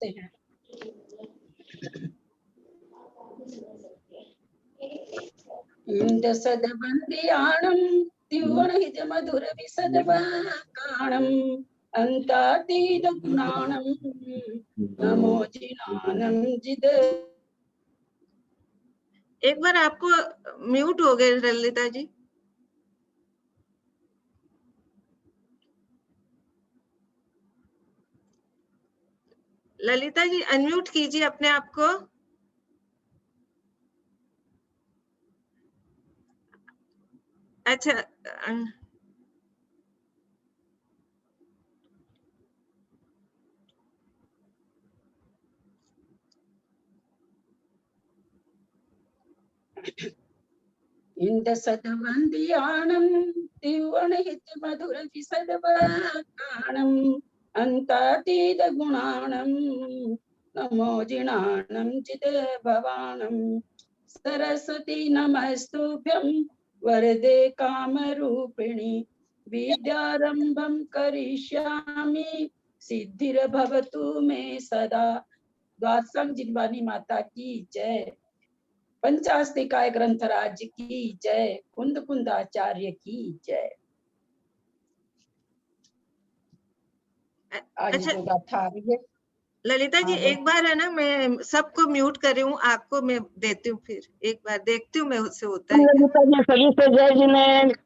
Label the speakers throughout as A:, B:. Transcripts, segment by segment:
A: हैं। इंदसदबंदियाणं त्रिवणहित मधुर विसदवाकाणं अंतातीत गुणाणं नमो जिनानं जिद।
B: एक बार आपको म्यूट हो गए ललिता जी। ललिता जी अनम्यूट कीजिए अपने आप को। अच्छा
A: इंदसदबंदियाणं त्रिवणहित मधुर विसदवाकाणं अंतातीत गुणाणं नमो जिनानं जिद भवानं। सरस्वती नमस्तुभ्यं वरदे कामरूपिणी विद्यारंभं करिष्यामि सिद्धिर्भवतु मे सदा। द्वादशं जिनवानी माता की जय। पंचास्तिकाय ग्रंथराज की जय। कुंद कुंदाचार्य की जय। आज
B: अच्छा
A: जो गाथा आ रही है
B: ललिता जी एक बार है ना, मैं सबको म्यूट कर रही हूँ, आपको मैं देती हूँ, फिर एक बार देखती हूँ मैं उससे होता है क्या।
C: सभी से जय जिनेन्द्र।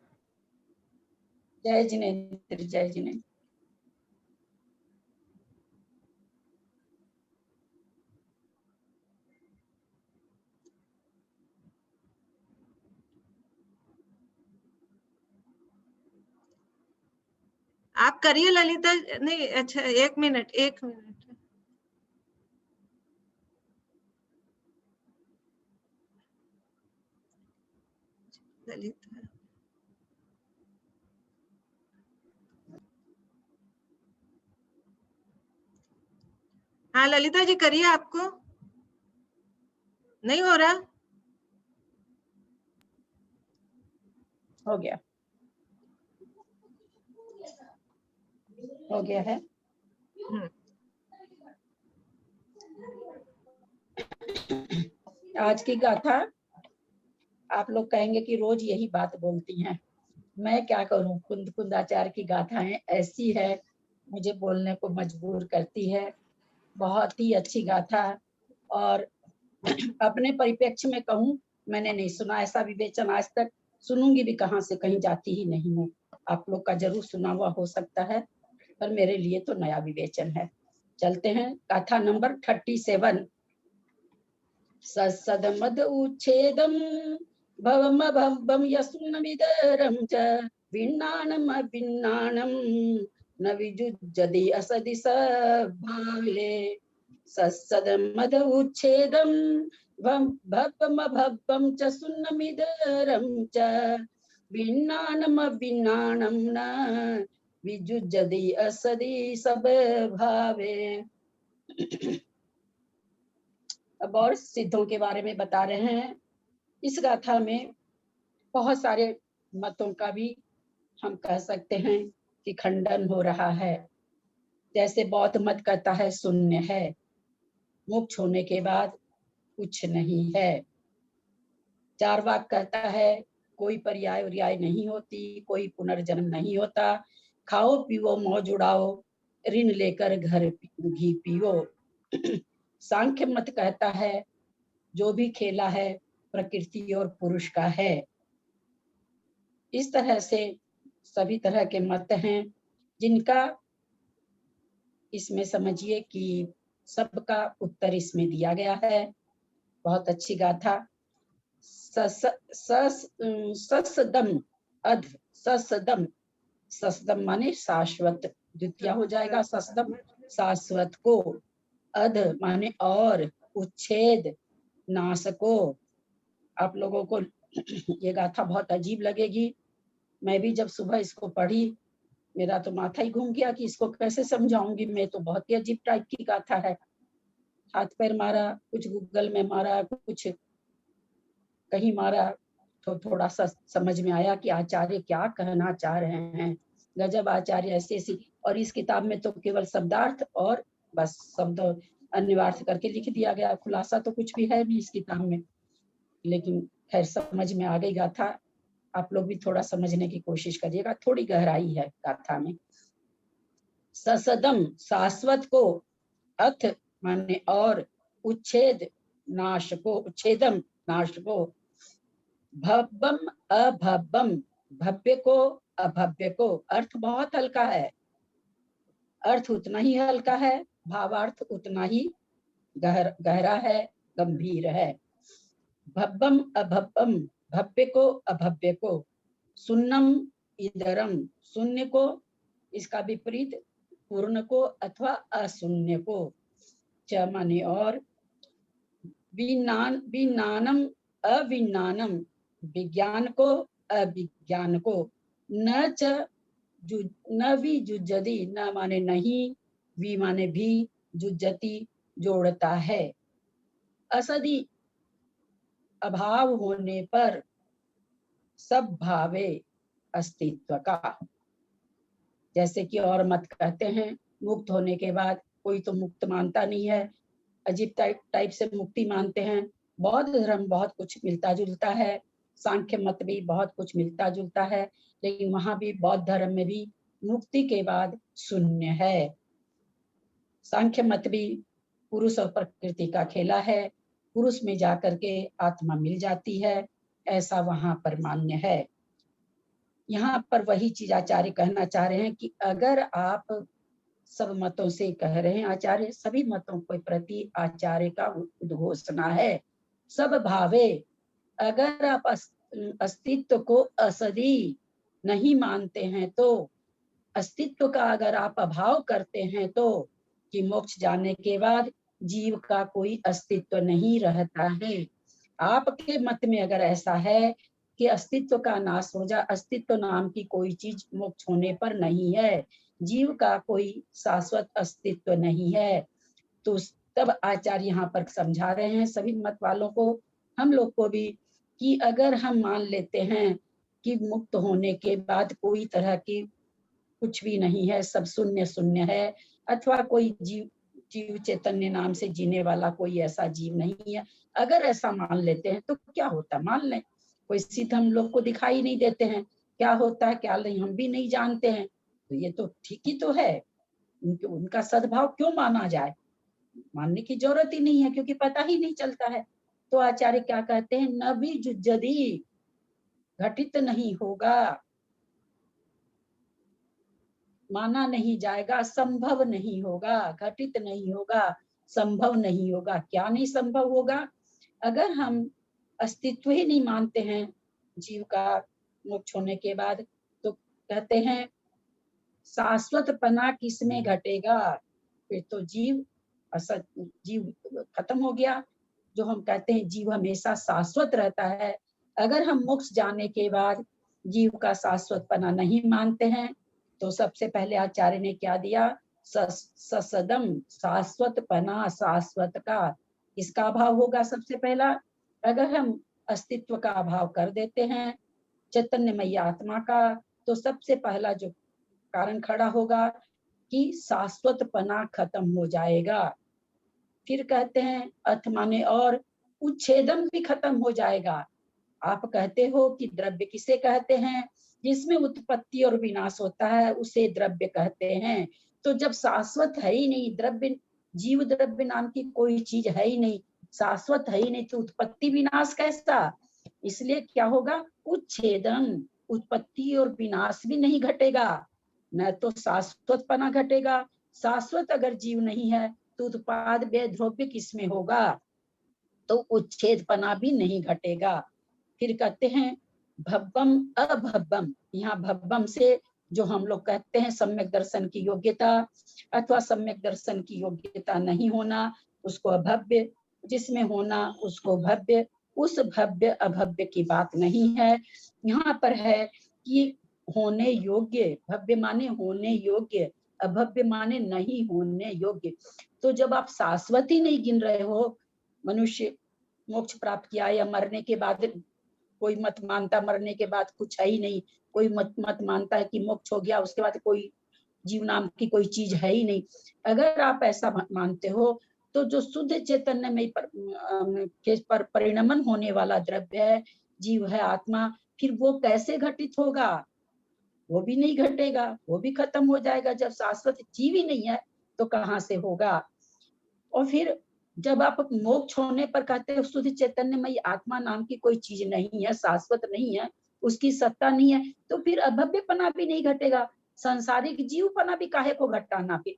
A: जय जिनेन्द्र जय जिनेन्द्र।
B: आप करिए ललिता। नहीं अच्छा एक मिनट ललिता। हाँ ललिता जी करिए, आपको नहीं हो रहा।
A: हो गया है। आज की गाथा आप लोग कहेंगे कि रोज यही बात बोलती हैं, मैं क्या करूं। कुंद कुंदाचार्य की गाथाएं ऐसी है, मुझे बोलने को मजबूर करती है। बहुत ही अच्छी गाथा, और अपने परिप्रेक्ष्य में कहूं, मैंने नहीं सुना ऐसा विवेचन आज तक, सुनूंगी भी कहां से, कहीं जाती ही नहीं हूँ। आप लोग का जरूर सुना हुआ हो सकता है, पर मेरे लिए तो नया विवेचन है। चलते हैं गाथा नंबर 37। ससदमद उच्छेदम भवम भवम यस्मिदरम च विन्नानम विन्नानम न विजुज्जति असदि सभावे। ससदमद उच्छेदम भवम भवम च सुन्नमिदरम च विन्नानम विन्नानम न विजुज्जति असदि सभावे। अब और सिद्धों के बारे में बता रहे हैं। इस गाथा में बहुत सारे मतों का भी हम कह सकते हैं कि खंडन हो रहा है। जैसे बौद्ध मत कहता है शून्य है, मोक्ष होने के बाद कुछ नहीं है। चारवाक कहता है कोई पर्याय उर्याय नहीं होती, कोई पुनर्जन्म नहीं होता, खाओ पीओ मौज उड़ाओ, ऋण लेकर घर घी पियो। सांख्य मत कहता है जो भी खेला है प्रकृति और पुरुष का है। इस तरह से सभी तरह के मत हैं, जिनका इसमें समझिए कि सबका उत्तर इसमें दिया गया है। बहुत अच्छी गाथा। ससदम अध ससदम, ससदम माने शाश्वत, द्वितीय हो जाएगा ससदम, शाश्वत को। अध माने और, उच्छेद नाश को। आप लोगों को ये गाथा बहुत अजीब लगेगी। मैं भी जब सुबह इसको पढ़ी, मेरा तो माथा ही घूम गया कि इसको कैसे समझाऊंगी मैं, तो बहुत ही अजीब टाइप की गाथा है। हाथ पैर मारा, कुछ गूगल में मारा, कुछ कहीं मारा, तो थोड़ा सा समझ में आया कि आचार्य क्या कहना चाह रहे हैं। गजब आचार्य ऐसी। और इस किताब में तो केवल शब्दार्थ और बस शब्द अनिवार्य करके लिख दिया गया। खुलासा तो कुछ भी है नहीं इस किताब में, लेकिन खैर समझ में आ गई गाथा। आप लोग भी थोड़ा समझने की कोशिश करिएगा, थोड़ी गहराई है गाथा में। ससदम शाश्वत को, अथ माने और, उच्छेद नाश को, उच्छेदम नाश को, भव्यम अभव्यम भव्य को अभव्य को। अर्थ बहुत हल्का है, अर्थ उतना ही हल्का है, भावार्थ उतना ही गहरा है, गंभीर है। भव्यम अभव्यम भव्य को अभव्य को, सुन्नम इदरम शून्य को, इसका विपरीत पूर्ण को अथवा अशून्य को। च माने और, विज्ञानम अविज्ञानम विज्ञान को अविज्ञान को, न च न भी जुज्जति, न माने नहीं, भी माने भी, जुज्जति जोड़ता है। असदि अभाव होने पर, सब भावे अस्तित्व का। जैसे कि और मत कहते हैं मुक्त होने के बाद कोई तो मुक्त मानता नहीं है, अजीब टाइप से मुक्ति मानते हैं। बौद्ध धर्म बहुत कुछ मिलता जुलता है, सांख्य मत भी बहुत कुछ मिलता जुलता है, लेकिन वहां भी बौद्ध धर्म में भी मुक्ति के बाद शून्य है। सांख्य मत भी पुरुष और प्रकृति का खेला है, पुरुष में जाकर के आत्मा मिल जाती है, ऐसा वहां पर मान्य है। यहाँ पर वही चीज आचार्य कहना चाह रहे हैं कि अगर आप सब मतों से कह रहे हैं, आचार्य सभी मतों के प्रति आचार्य का उद्घोषणा है, सब भावे, अगर आप अस्तित्व को असदी नहीं मानते हैं तो, अस्तित्व का अगर आप अभाव करते हैं तो, कि मोक्ष जाने के बाद जीव का कोई अस्तित्व नहीं रहता है। आपके मत में अगर ऐसा है कि अस्तित्व का नाश हो जा, अस्तित्व नाम की कोई चीज मोक्ष होने पर नहीं है, जीव का कोई शाश्वत अस्तित्व नहीं है, तो तब आचार्य यहाँ पर समझा रहे हैं सभी मत वालों को, हम लोग को भी, कि अगर हम मान लेते हैं कि मुक्त होने के बाद कोई तरह की कुछ भी नहीं है, सब शून्य शून्य है, अथवा कोई जीव चैतन्य नाम से जीने वाला कोई ऐसा जीव नहीं है, अगर ऐसा मान लेते हैं तो क्या होता, मान लें, कोई सिद्ध हम लोग को दिखाई नहीं देते हैं, क्या होता है क्या नहीं हम भी नहीं जानते हैं, तो ये तो ठीक ही तो है, उनका सद्भाव क्यों माना जाए, मानने की जरूरत ही नहीं है क्योंकि पता ही नहीं चलता है। तो आचार्य क्या कहते हैं, न भी जुज्जदी, घटित नहीं होगा, माना नहीं जाएगा, संभव नहीं होगा, घटित नहीं होगा, संभव नहीं होगा। क्या नहीं संभव होगा, अगर हम अस्तित्व ही नहीं मानते हैं जीव का मोक्ष होने के बाद, तो कहते हैं शाश्वतपना किसमें घटेगा, फिर तो जीव खत्म हो गया। जो हम कहते हैं जीव हमेशा शाश्वत रहता है, अगर हम मोक्ष जाने के बाद जीव का शाश्वतपना नहीं मानते हैं, तो सबसे पहले आचार्य ने क्या दिया, ससदम शाश्वतपना, शाश्वत का इसका अभाव होगा सबसे पहला। अगर हम अस्तित्व का अभाव कर देते हैं चैतन्यमयी आत्मा का, तो सबसे पहला जो कारण खड़ा होगा कि शाश्वतपना खत्म हो जाएगा। फिर कहते हैं अर्थ माने और, उच्छेदम भी खत्म हो जाएगा। आप कहते हो कि द्रव्य किसे कहते हैं, जिसमें उत्पत्ति और विनाश होता है उसे द्रव्य कहते हैं। तो जब शाश्वत है ही नहीं, द्रव्य जीव द्रव्य नाम की कोई चीज है ही नहीं, शाश्वत है ही नहीं, तो उत्पत्ति विनाश कैसा, इसलिए क्या होगा, उच्छेदन, उत्पत्ति और विनाश भी नहीं घटेगा, न तो शाश्वतपना घटेगा। शाश्वत अगर जीव नहीं है तो उत्पाद व्यय द्रव्य किसमें होगा, तो उच्छेदपना भी नहीं घटेगा। फिर कहते हैं भव्यम अभव्यम, यहाँ भव्यम से जो हम लोग कहते हैं सम्यक दर्शन की योग्यता अथवा सम्यक दर्शन की योग्यता नहीं होना, उसको अभव्य, जिसमें होना उसको भव्य, उस भव्य अभव्य की बात नहीं है। यहाँ पर है कि होने योग्य, भव्य माने होने योग्य, अभव्य माने नहीं होने योग्य। तो जब आप शाश्वत ही नहीं गिन रहे हो, मनुष्य मोक्ष प्राप्त किया या मरने के बाद, कोई मत मानता मरने के बाद कुछ है ही नहीं, कोई मत मानता है कि मोक्ष हो गया, उसके बाद कोई जीव नाम की कोई चीज है ही नहीं। अगर आप ऐसा मानते हो तो जो शुद्ध चैतन्य में पर परिणमन होने वाला द्रव्य है, जीव है, आत्मा, फिर वो कैसे घटित होगा? वो भी नहीं घटेगा, वो भी खत्म हो जाएगा। जब शाश्वत जीव ही नहीं है तो कहाँ से होगा? और फिर जब आप मोक्ष होने पर कहते हो शुद्ध चैतन्यमयी आत्मा नाम की कोई चीज नहीं है, शाश्वत नहीं है, उसकी सत्ता नहीं है, तो फिर अभव्यपना भी नहीं घटेगा, सांसारिक जीवपना भी काहे को घटाना? फिर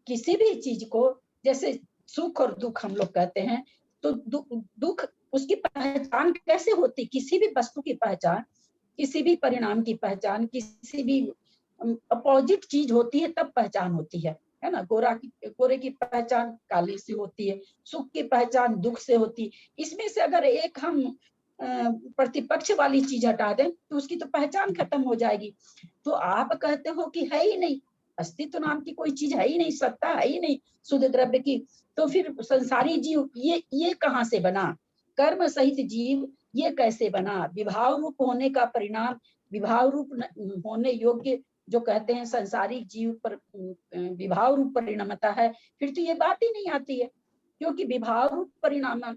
A: किसी भी चीज को, जैसे सुख और दुख हम लोग कहते हैं, तो दुख उसकी पहचान कैसे होती? किसी भी वस्तु की पहचान, किसी भी परिणाम की पहचान, किसी भी अपोजिट चीज होती है तब पहचान होती है ना? गोरे की पहचान काले से होती है, सुख की पहचान दुख से होती है। इसमें से अगर एक हम प्रतिपक्ष वाली चीज हटा दें तो उसकी तो पहचान खत्म हो जाएगी। तो आप कहते हो कि है ही नहीं, अस्तित्व नाम की कोई चीज है ही नहीं, सत्ता है ही नहीं शुद्ध द्रव्य की, तो फिर संसारी जीव ये कहाँ से बना? कर्म सहित जीव ये कैसे बना? विभाव रूप होने का परिणाम, विभाव रूप होने योग्य जो कहते हैं संसारिक जीव पर विभाव रूप परिणमता है, फिर तो ये बात ही नहीं आती है। क्योंकि विभाव रूप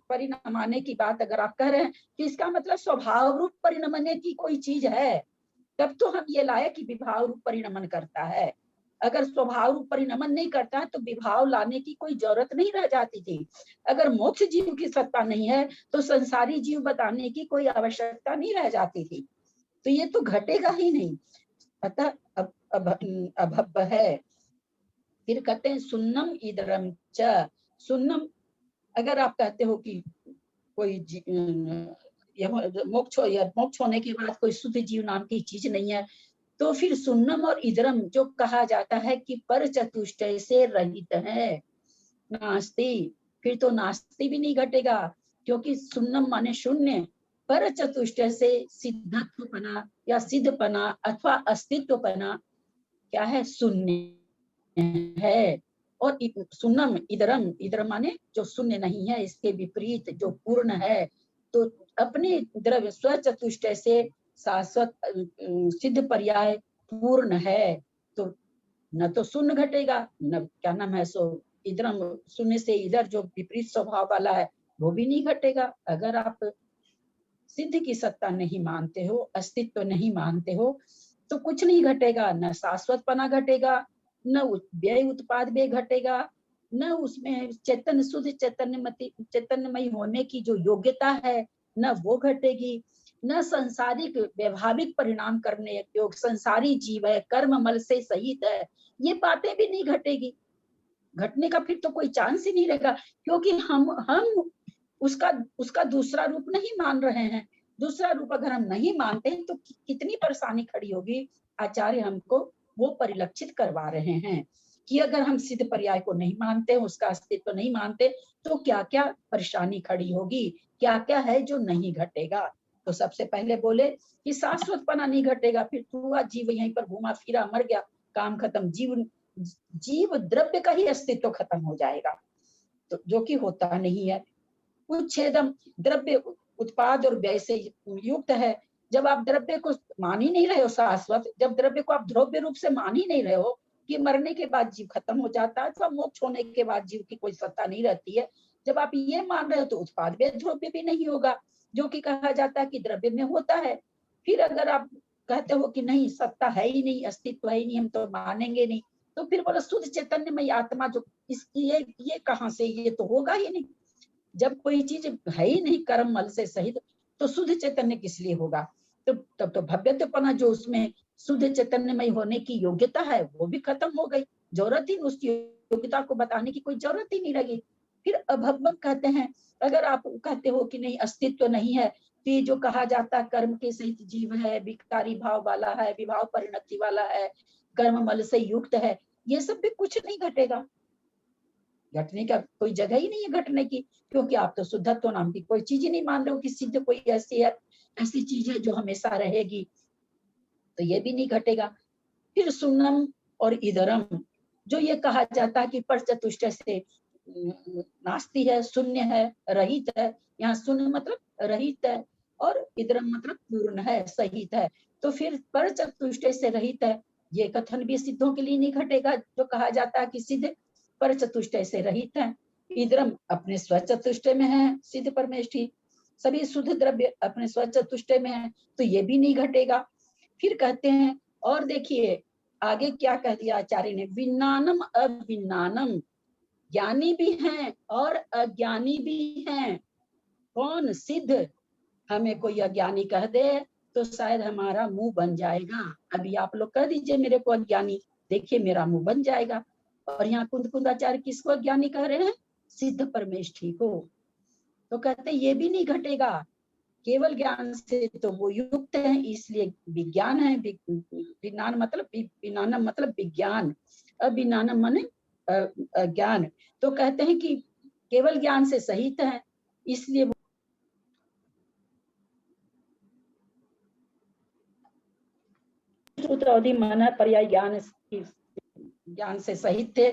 A: परिणमाने की बात अगर आप कह रहे हैं तो इसका मतलब स्वभाव रूप परिणमने की कोई चीज है, तब तो हम ये लाए कि विभाव रूप परिणमन करता है। अगर स्वभाव रूप परिणमन नहीं करता है तो विभाव लाने की कोई जरूरत नहीं रह जाती थी। अगर मोक्ष जीव की सत्ता नहीं है तो संसारी जीव बताने की कोई आवश्यकता नहीं रह जाती थी। तो ये तो घटेगा ही नहीं, अतः अभव है। फिर कहते हैं सुन्नम इदरम च, सुन्नम अगर आप कहते हो कि कोई मोक्ष होने के बाद कोई शुद्ध जीव नाम की चीज नहीं है, तो फिर सुन्नम और इदरम जो कहा जाता है कि पर चतुष्टय से रहित है, नास्ति, फिर तो नास्ति भी नहीं घटेगा, क्योंकि सुन्नम माने शून्य, पर चतुष्टय से सिद्धत्वपना या सिद्धपना अथवा अस्तित्वपना क्या है? शून्य है। और सुन्नम इदरम, इदरम माने जो शून्य नहीं है, इसके विपरीत जो पूर्ण है। तो अपने द्रव्य स्वचतुष्टय से शाश्वत सिद्ध पर्याय पूर्ण है, तो न तो शून्य घटेगा, न क्या नाम है सो इधरम, शून्य से इधर जो विपरीत स्वभाव वाला है वो भी नहीं घटेगा। अगर आप सिद्ध की सत्ता नहीं मानते हो, अस्तित्व नहीं मानते हो, तो कुछ नहीं घटेगा, न शाश्वतपना घटेगा, न व्यय उत्पाद व्यय घटेगा, न उसमें चैतन्य शुद्ध चैतन्यमयी होने की जो योग्यता है न वो घटेगी, न संसारिक व्यवहारिक परिणाम करने योग संसारी जीव है, कर्म मल से सहित है, ये बातें भी नहीं घटेगी। घटने का फिर तो कोई चांस ही नहीं रहेगा, क्योंकि हम उसका दूसरा रूप नहीं मान रहे हैं। दूसरा रूप अगर हम नहीं मानते हैं तो कितनी परेशानी खड़ी होगी। आचार्य हमको वो परिलक्षित करवा रहे हैं कि अगर हम सिद्ध पर्याय को नहीं मानते, उसका अस्तित्व नहीं मानते, तो क्या क्या परेशानी खड़ी होगी, क्या क्या है जो नहीं घटेगा। तो सबसे पहले बोले कि शाश्वतपना नहीं घटेगा, फिर पूरा जीव यहीं पर घुमा फिरा मर गया, काम खत्म, जीव द्रव्य का ही अस्तित्व खत्म हो जाएगा, तो जो कि होता नहीं है। उच्छेदम, द्रव्य उत्पाद और व्यय से युक्त है। जब आप द्रव्य को मान ही नहीं रहे हो शाश्वत, जब द्रव्य को आप द्रव्य रूप से मान ही नहीं रहे हो कि मरने के बाद जीव खत्म हो जाता है, तो मोक्ष होने के बाद जीव की कोई सत्ता नहीं रहती है, जब आप ये मान रहे हो तो उत्पाद व्यय द्रव्य भी नहीं होगा, जो कि कहा जाता है कि द्रव्य में होता है। फिर अगर आप कहते हो कि नहीं सत्ता है ही नहीं, अस्तित्व है ही नहीं, हम तो मानेंगे नहीं, तो फिर बोला शुद्ध चैतन्यमयी आत्मा जो इसकी ये कहां से, ये तो होगा ही नहीं। जब कोई चीज है ही नहीं कर्म मल से सहित, तो शुद्ध चैतन्य किस लिए होगा? तो तब तो भव्यत्वपना जो उसमें शुद्ध चैतन्यमय होने की योग्यता है वो भी खत्म हो गई, जरूरत ही उसकी योग्यता को बताने की कोई जरूरत ही नहीं लगी। फिर अभव कहते हैं, अगर आप कहते हो कि नहीं अस्तित्व नहीं है, तो ये जो कहा जाता है कर्म के सहित जीव है, विकारी भाव वाला है, विभाव परिणति वाला है, कर्म मल से युक्त है, ये सब भी कुछ नहीं घटेगा। घटने का कोई जगह ही नहीं है घटने की, क्योंकि आप तो शुद्धत्व नाम की कोई चीज ही नहीं मान रहे हो कि सिद्ध कोई ऐसी चीज है जो हमेशा रहेगी, तो ये भी नहीं घटेगा। फिर सुन्नम और इदरम, जो ये कहा जाता है कि पर चतुष्टय से नास्ति है, शून्य है, रहित है, यहाँ शून्य मतलब रहित है और इदरम मतलब पूर्ण है, सहित है, तो फिर पर चतुष्टय से रहित है, ये कथन भी सिद्धों के लिए नहीं घटेगा, जो कहा जाता है कि सिद्ध पर चतुष्टय से रहित है। इदरम अपने स्वचतुष्टय में है सिद्ध परमेष्ठी, सभी शुद्ध द्रव्य अपने स्वचतुष्टय में है, तो ये भी नहीं घटेगा। फिर कहते हैं, और देखिए आगे क्या कह दिया आचार्य ने, विज्ञानम अविज्ञानम, ज्ञानी भी हैं और अज्ञानी भी हैं। कौन? सिद्ध। हमें कोई अज्ञानी कह दे तो शायद हमारा मुंह बन जाएगा। अभी आप लोग कह दीजिए मेरे को अज्ञानी, देखिए मेरा मुंह बन जाएगा। और यहाँ कुंद कुंदाचार्य किसको अज्ञानी कह रहे हैं? सिद्ध परमेष्ठी को। तो कहते हैं ये भी नहीं घटेगा, केवल ज्ञान से तो वो युक्त है, इसलिए विज्ञान है। विज्ञान मतलब विज्ञान मतलब विज्ञान, अविज्ञान माने अज्ञान। तो कहते हैं कि केवल ज्ञान से सहित है, इसलिए अवधि मन पर्याय ज्ञान से सहित थे।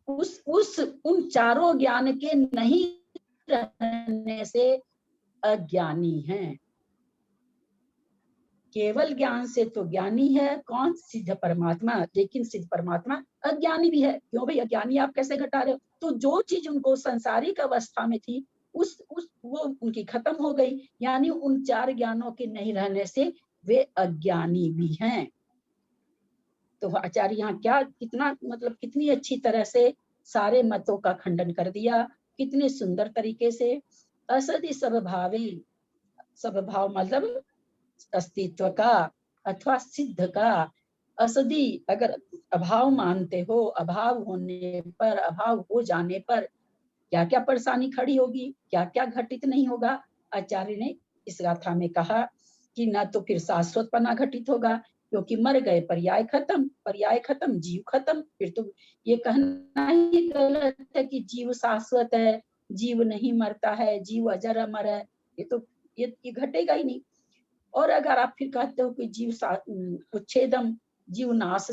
A: उन चारों ज्ञान के नहीं रहने से अज्ञानी हैं। केवल ज्ञान से तो ज्ञानी है कौन? सिद्ध परमात्मा। लेकिन सिद्ध परमात्मा अज्ञानी भी है। क्यों भाई अज्ञानी आप कैसे घटा रहे हो? तो जो चीज उनको सांसारिक अवस्था में थी वो उनकी खत्म हो गई, यानी उन चार ज्ञानों के नहीं रहने से वे अज्ञानी भी हैं। तो आचार्य यहाँ क्या कितना मतलब कितनी अच्छी तरह से सारे मतों का खंडन कर दिया, कितने सुंदर तरीके से। असदि स्वभावे, स्वभाव मतलब अस्तित्व का अथवा सिद्ध का। असदी अगर अभाव मानते हो, अभाव होने पर, अभाव हो जाने पर क्या क्या परेशानी खड़ी होगी, क्या क्या घटित नहीं होगा। आचार्य ने इस गाथा में कहा कि न तो फिर शाश्वतपना घटित होगा, क्योंकि मर गए पर्याय खत्म, जीव खत्म। फिर तो ये कहना ही गलत है कि जीव शाश्वत है, जीव नहीं मरता है, जीव अजर अमर है। ये तो ये घटेगा ही नहीं। और अगर आप फिर कहते हो कि जीव उच्छेदम, जीव नाश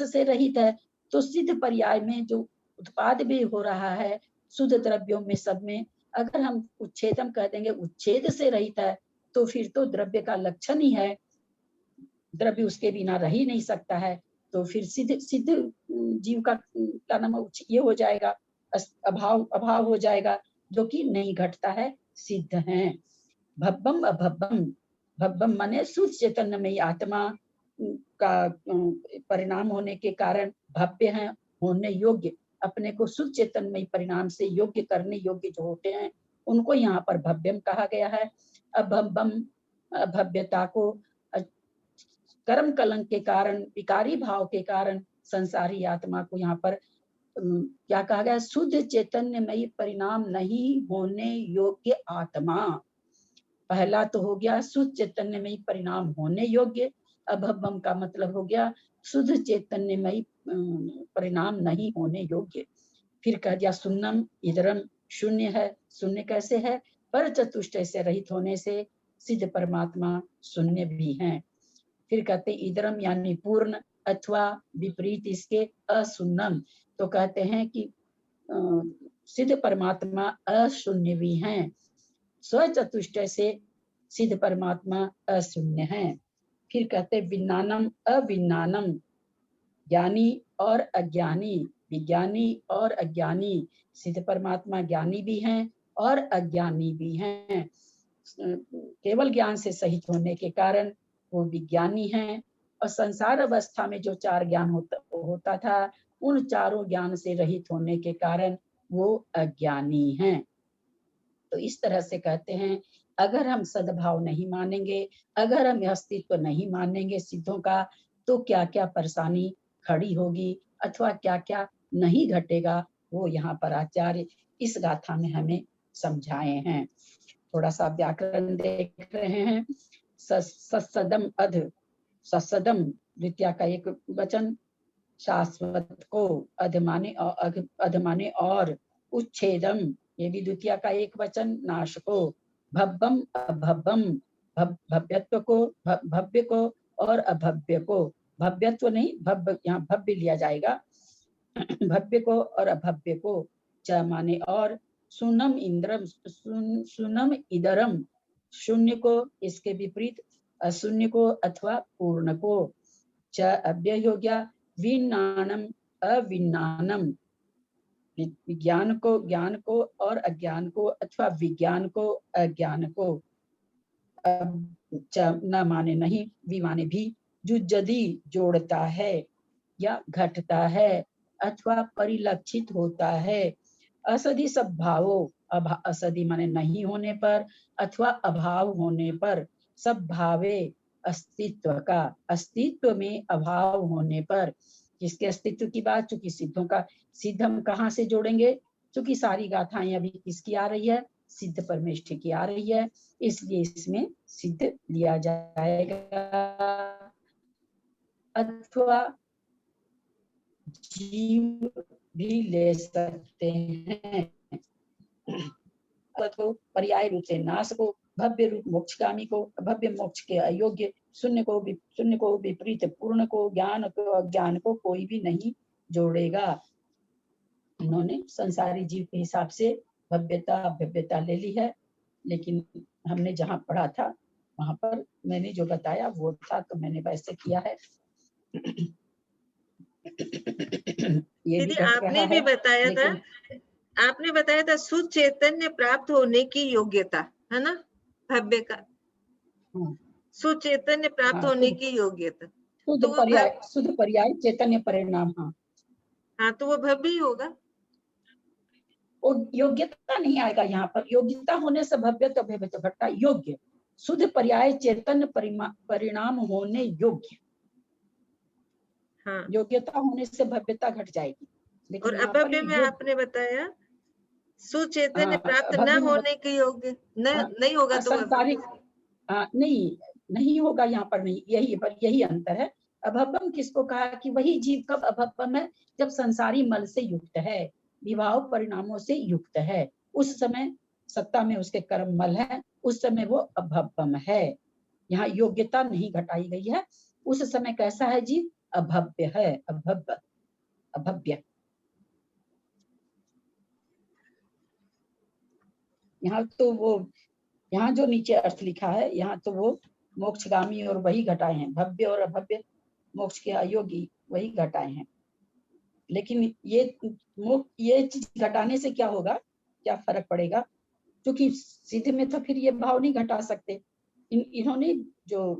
A: से रहित है, तो सिद्ध पर्याय में जो उत्पाद भी हो रहा है शुद्ध द्रव्यों में सब में, अगर हम उच्छेदम कह देंगे, उच्छेद से रहित है, तो फिर तो द्रव्य का लक्षण ही है, द्रव्य उसके बिना रह ही नहीं सकता है। तो फिर सिद्ध जीव का नाम ये हो जाएगा, अभाव हो जाएगा, जो कि नहीं घटता है, सिद्ध है। भब्बम अभब्बम, भब्बम माने शुद्ध चैतन्यमयी आत्मा का परिणाम होने के कारण भव्य है, होने योग्य, अपने को शुद्ध चैतन्यमयी परिणाम से योग्य करने योग्य जो होते हैं उनको यहाँ पर भव्यम कहा गया है। अभब्बम, भव्यता को कर्म कलंक के कारण, विकारी भाव के कारण संसारी आत्मा को यहाँ पर क्या कहा गया? शुद्ध चैतन्यमयी परिणाम नहीं होने योग्य आत्मा। पहला तो हो गया शुद्ध चैतन्यमयी परिणाम होने योग्य, अभव्यम का मतलब हो गया शुद्ध चैतन्यमयी परिणाम नहीं होने योग्य। फिर कह दिया शून्यम, इधरम शून्य है। शून्य कैसे है? पर चतुष्टय से रहित होने से सिद्ध परमात्मा शून्य भी हैं। फिर कहते इधरम यानी पूर्ण, अथवा विपरीत इसके अशून्यम, तो कहते हैं कि सिद्ध परमात्मा अशून्य भी हैं। स्वचतुष्टय से सिद्ध परमात्मा अशून्य है। फिर कहते विज्ञानम अविज्ञानम, ज्ञानी और अज्ञानी, विज्ञानी और अज्ञानी। सिद्ध परमात्मा ज्ञानी भी हैं और अज्ञानी भी हैं। केवल ज्ञान से सहित होने के कारण वो विज्ञानी हैं, और संसार अवस्था में जो चार ज्ञान होता था, उन चारों ज्ञान से रहित होने के कारण वो अज्ञानी हैं। तो इस तरह से कहते हैं, अगर हम सद्भाव नहीं मानेंगे, अगर हम अस्तित्व नहीं मानेंगे सिद्धों का, तो क्या क्या परेशानी खड़ी होगी अथवा क्या क्या नहीं घटेगा, वो यहाँ पर आचार्य इस गाथा में हमें समझाए हैं। थोड़ा सा व्याकरण देख रहे हैं। ससदम अध, ससदम द्वितीया का एक वचन, शाश्वत को, अधमाने और, उच्छेदम ये भी द्वितीया का एक वचन, नाश को, भब्बम अभब्बम, भव्यत्व को, भव्य को और अभव्य को, भव्यत्व नहीं भव्य, यहाँ भव्य लिया जाएगा, भव्य को और अभव्य को, च माने और, सुनम इंद्रम, सुनम इदरम, शून्य को, इसके विपरीत अशून्य को अथवा पूर्ण को, च अव्यय हो गया, विज्ञानम अविज्ञानम, ज्ञान को और अज्ञान को अथवा विज्ञान को अज्ञान को न माने नहीं विमाने भी जो यदि जोड़ता है या घटता है अथवा परिलक्षित होता है असदि सब भावों असदि माने नहीं होने पर अथवा अभाव होने पर सब भावे अस्तित्व का अस्तित्व में अभाव होने पर किसके अस्तित्व की बात, चूंकि सिद्धों का सिद्ध हम कहाँ से जोड़ेंगे, चूंकि सारी गाथाएं अभी किसकी आ रही है, सिद्ध परमेष्ठी की आ रही है, इसलिए इसमें सिद्ध लिया जाएगा अथवा जीव भी ले सकते हैं। तो पर्याय रूप से नाश को, भव्य रूप मोक्षगामी को, भव्य मोक्ष के अयोग्य, शून्य को विपरीत पूर्ण को, ज्ञान को अज्ञान को कोई भी नहीं जोड़ेगा। उन्होंने संसारी जीव के हिसाब से भव्यता ले ली है, लेकिन हमने जहाँ पढ़ा था वहां पर मैंने जो बताया वो था, तो मैंने वैसे किया है। ये भी
B: आपने भी बताया था, आपने बताया था शुद्ध चैतन्य प्राप्त होने की योग्यता है ना, भव्य का शुद्ध चैतन्य प्राप्त होने की योग्यता,
A: शुद्ध पर्याय चैतन्य परिणाम।
B: हाँ तो वो भव्य ही होगा।
A: और योग्यता नहीं आएगा यहाँ पर, योग्यता होने से भव्य तो भव्य तो घटता, योग्य शुद्ध पर्याय चैतन्य परिणाम होने योग्य।
B: हाँ।
A: योग्यता होने से भव्यता घट जाएगी, लेकिन
B: और अभव्य में आपने बताया सुचैतन्य प्राप्त न होने के योग्य नहीं होगा तो
A: संसारिक नहीं होगा यहाँ पर, नहीं, यही अंतर है। अभव्यम किसको कहा कि वही जीव कब अभव्यम है, जब संसारी मल से युक्त है, विभाव परिणामों से युक्त है, उस समय सत्ता में उसके कर्म मल है, उस समय वो अभव्यम है। यहाँ योग्यता नहीं घटाई गई है, उस समय कैसा है जीव, अभव्य है, अभव्य। यहाँ तो वो, यहाँ जो नीचे अर्थ लिखा है, यहाँ तो वो मोक्षगामी और वही घटाए हैं, भव्य और अभव्य मोक्ष के अयोगी वही घटाए हैं। लेकिन ये चीज घटाने से क्या होगा, क्या फर्क पड़ेगा, क्योंकि सीधे में तो फिर ये भाव नहीं घटा सकते। इन्होंने जो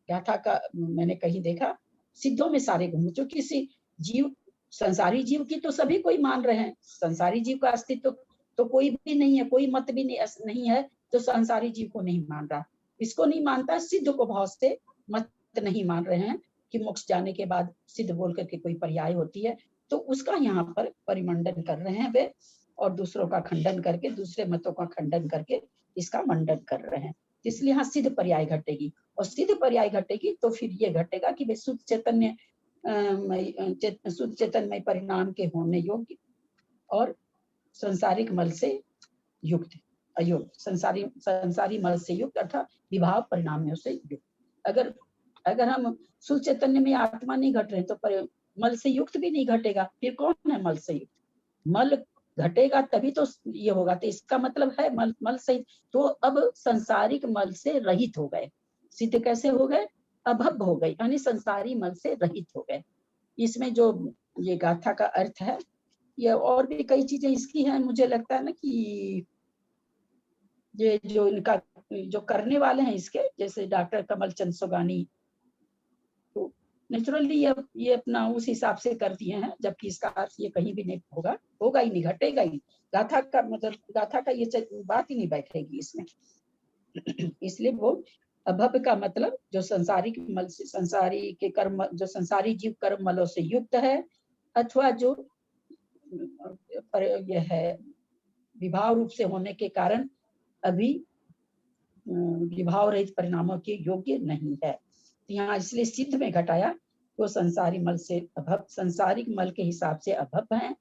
A: गाथा का मैंने कहीं देखा, सिद्धों में सारे गुण, जो किसी जीव संसारी जीव की तो सभी कोई मान रहे हैं, संसारी जीव का अस्तित्व तो कोई भी नहीं है, कोई मत भी नहीं है जो संसारी जीव को नहीं मान रहा। इसको नहीं मानता, सिद्ध को भाव से मत नहीं मान रहे हैं कि मोक्ष जाने के बाद सिद्ध बोल करके कोई पर्याय होती है, तो उसका यहाँ पर परिमंडन कर रहे हैं वे, और दूसरों का खंडन करके, दूसरे मतों का खंडन करके इसका मंडन कर रहे हैं। इसलिए यहाँ सिद्ध पर्याय घटेगी, और सिद्ध पर्याय घटेगी तो फिर ये घटेगा कि वे शुद्ध चैतन्यमय परिणाम के होने योग्य और संसारिक मल से युक्त, अयुक्त, संसारी मल से युक्त अर्थात विभाव परिणामों से युक्त। अगर हम शुद्ध चैतन्य में आत्मा नहीं घट रहे तो मल से युक्त भी नहीं घटेगा, फिर कौन है मल से युक्त, मल घटेगा तभी तो ये होगा, तो इसका मतलब है मल से तो अब संसारिक मल से रहित हो गए। सिद्ध कैसे हो गए, अभव्य हो गए, यानी संसारी मल से रहित हो गए। इसमें जो ये गाथा का अर्थ है, ये और भी कई चीजें इसकी हैं, मुझे लगता है ना कि ये जो इनका जो करने वाले हैं इसके, जैसे डॉक्टर कमल चंद सोगानी, तो नेचुरली ये अपना उस हिसाब से कर दिए हैं, जबकि इसका अर्थ ये कहीं भी नहीं होगा ही नहीं, घटेगा ही, गाथा का मतलब गाथा का ये बात ही नहीं बैठेगी इसमें। इसलिए वो अभव्य का मतलब जो संसारी मल से, संसारी के कर्म, जो संसारी जीव कर्म मलों से युक्त है, अथवा जो यह है विभाव रूप से होने के कारण अभी विभाव रहित परिणामों के योग्य नहीं है। यहाँ इसलिए सिद्ध में घटाया वो संसारी मल से अभव, संसारिक मल के हिसाब से अभव्य हैं,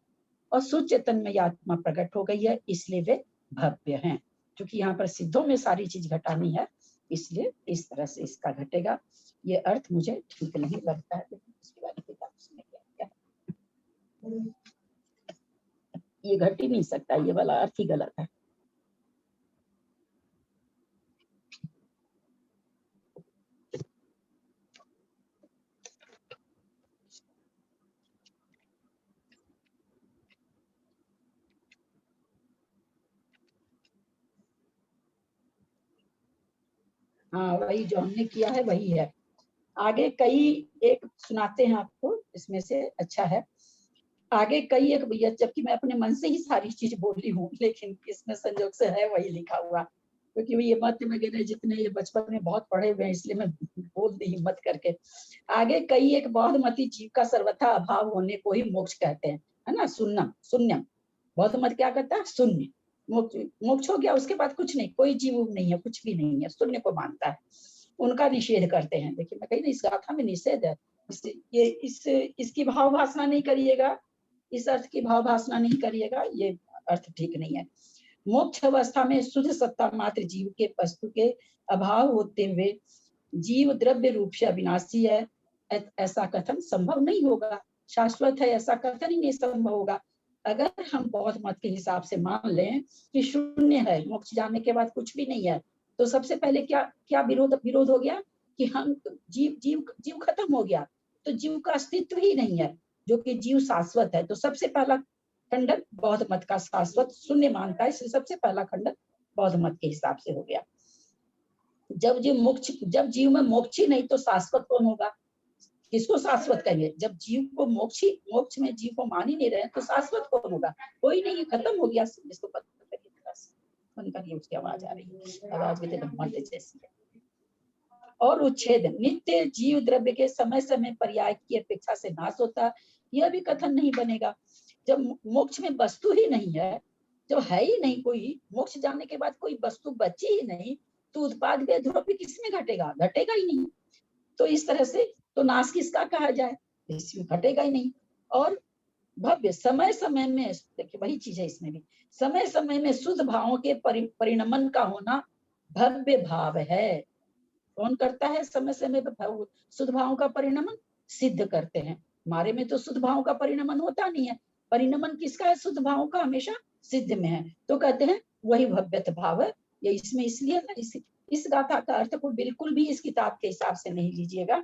A: और शुद्ध चेतन में आत्मा प्रकट हो गई है, इसलिए वे भव्य हैं। क्योंकि यहाँ पर सिद्धों में सारी चीज घटानी है, इसलिए इस तरह से इसका घटेगा। ये अर्थ मुझे ठीक नहीं लगता है, लेकिन इसके बारे में क्या ये घट ही नहीं सकता, ये वाला अर्थ ही गलत है। हाँ, वही जो हमने किया है वही है। आगे कई एक सुनाते हैं आपको, इसमें से अच्छा है। आगे कई एक भैया, जबकि मैं अपने मन से ही सारी चीज बोली हूँ, लेकिन इसमें संजोग से है वही लिखा हुआ, क्योंकि ये मत वगैरह जितने ये बचपन में बहुत पढ़े हुए हैं, इसलिए मैं बोल दी हिम्मत करके। आगे कई एक बौद्धमती जीव का सर्वथा अभाव होने को ही मोक्ष कहते हैं, है ना। शून्यम, शून्यम, बौद्धमत क्या कहता है? शून्य। मोक्ष हो गया, उसके बाद कुछ नहीं, कोई जीव नहीं है, कुछ भी नहीं है, शून्य को मानता है, उनका निषेध करते हैं। देखिए मैं कही ना, इस गाथा में निषेध है। ये इसकी भाव भाषा नहीं करिएगा, इस अर्थ की भाव भाषा नहीं करिएगा, ये अर्थ ठीक नहीं है। मोक्ष अवस्था में शुद्ध सत्ता मात्र जीव के वस्तु के अभाव होते हुए जीव द्रव्य रूप से अविनाशी है, ऐसा कथन संभव नहीं होगा। शाश्वत है ऐसा कथन ही नहीं संभव होगा। अगर हम बौद्ध मत के हिसाब से मान लें कि शून्य है, मोक्ष जाने के बाद कुछ भी नहीं है, तो सबसे पहले क्या क्या विरोध हो गया कि हम जीव खत्म हो गया, तो जीव का अस्तित्व ही नहीं है, जो कि जीव शाश्वत है। तो सबसे पहला खंडन बौद्ध मत का शाश्वत शून्य मानता है, इसलिए सबसे पहला खंडन बौद्ध मत के हिसाब से हो गया। जब जीव में मोक्ष ही नहीं, तो शाश्वत कौन होगा? किसको शाश्वत कहेंगे? जब जीव को मोक्ष में जीव को मान ही नहीं रहे, तो शाश्वत कौन होगा? कोई नहीं, खत्म हो गया। इसको बंद करिए, उसकी आवाज आ रही है, आवाज भी मर्द जैसी है। और उच्छेद, नित्य जीव द्रव्य के समय समय पर्याय की अपेक्षा से नाश होता, यह भी कथन नहीं बनेगा। जब मोक्ष में वस्तु ही नहीं है, जो है ही नहीं कोई, मोक्ष जाने के बाद कोई वस्तु बची ही नहीं, तो उत्पाद भी द्रव्य किसमें घटेगा? घटेगा ही नहीं। तो इस तरह से तो नाश किसका कहा जाए? इसमें घटेगा ही नहीं। और भव्य, समय समय में, देखिए वही चीज है इसमें भी, समय समय में शुद्ध भावों के परिणमन का होना भव्य भाव है। कौन करता है समय समय में शुद्ध भावों का परिणमन? सिद्ध करते हैं। हमारे में तो शुद्ध भावों का परिणमन होता नहीं है। परिणमन किसका है? शुद्ध भावों का हमेशा सिद्ध में है, तो कहते हैं वही भव्यत भाव है। ये इसमें इसलिए ना, इस गाथा का अर्थ को बिल्कुल भी इस किताब के हिसाब से नहीं लीजिएगा,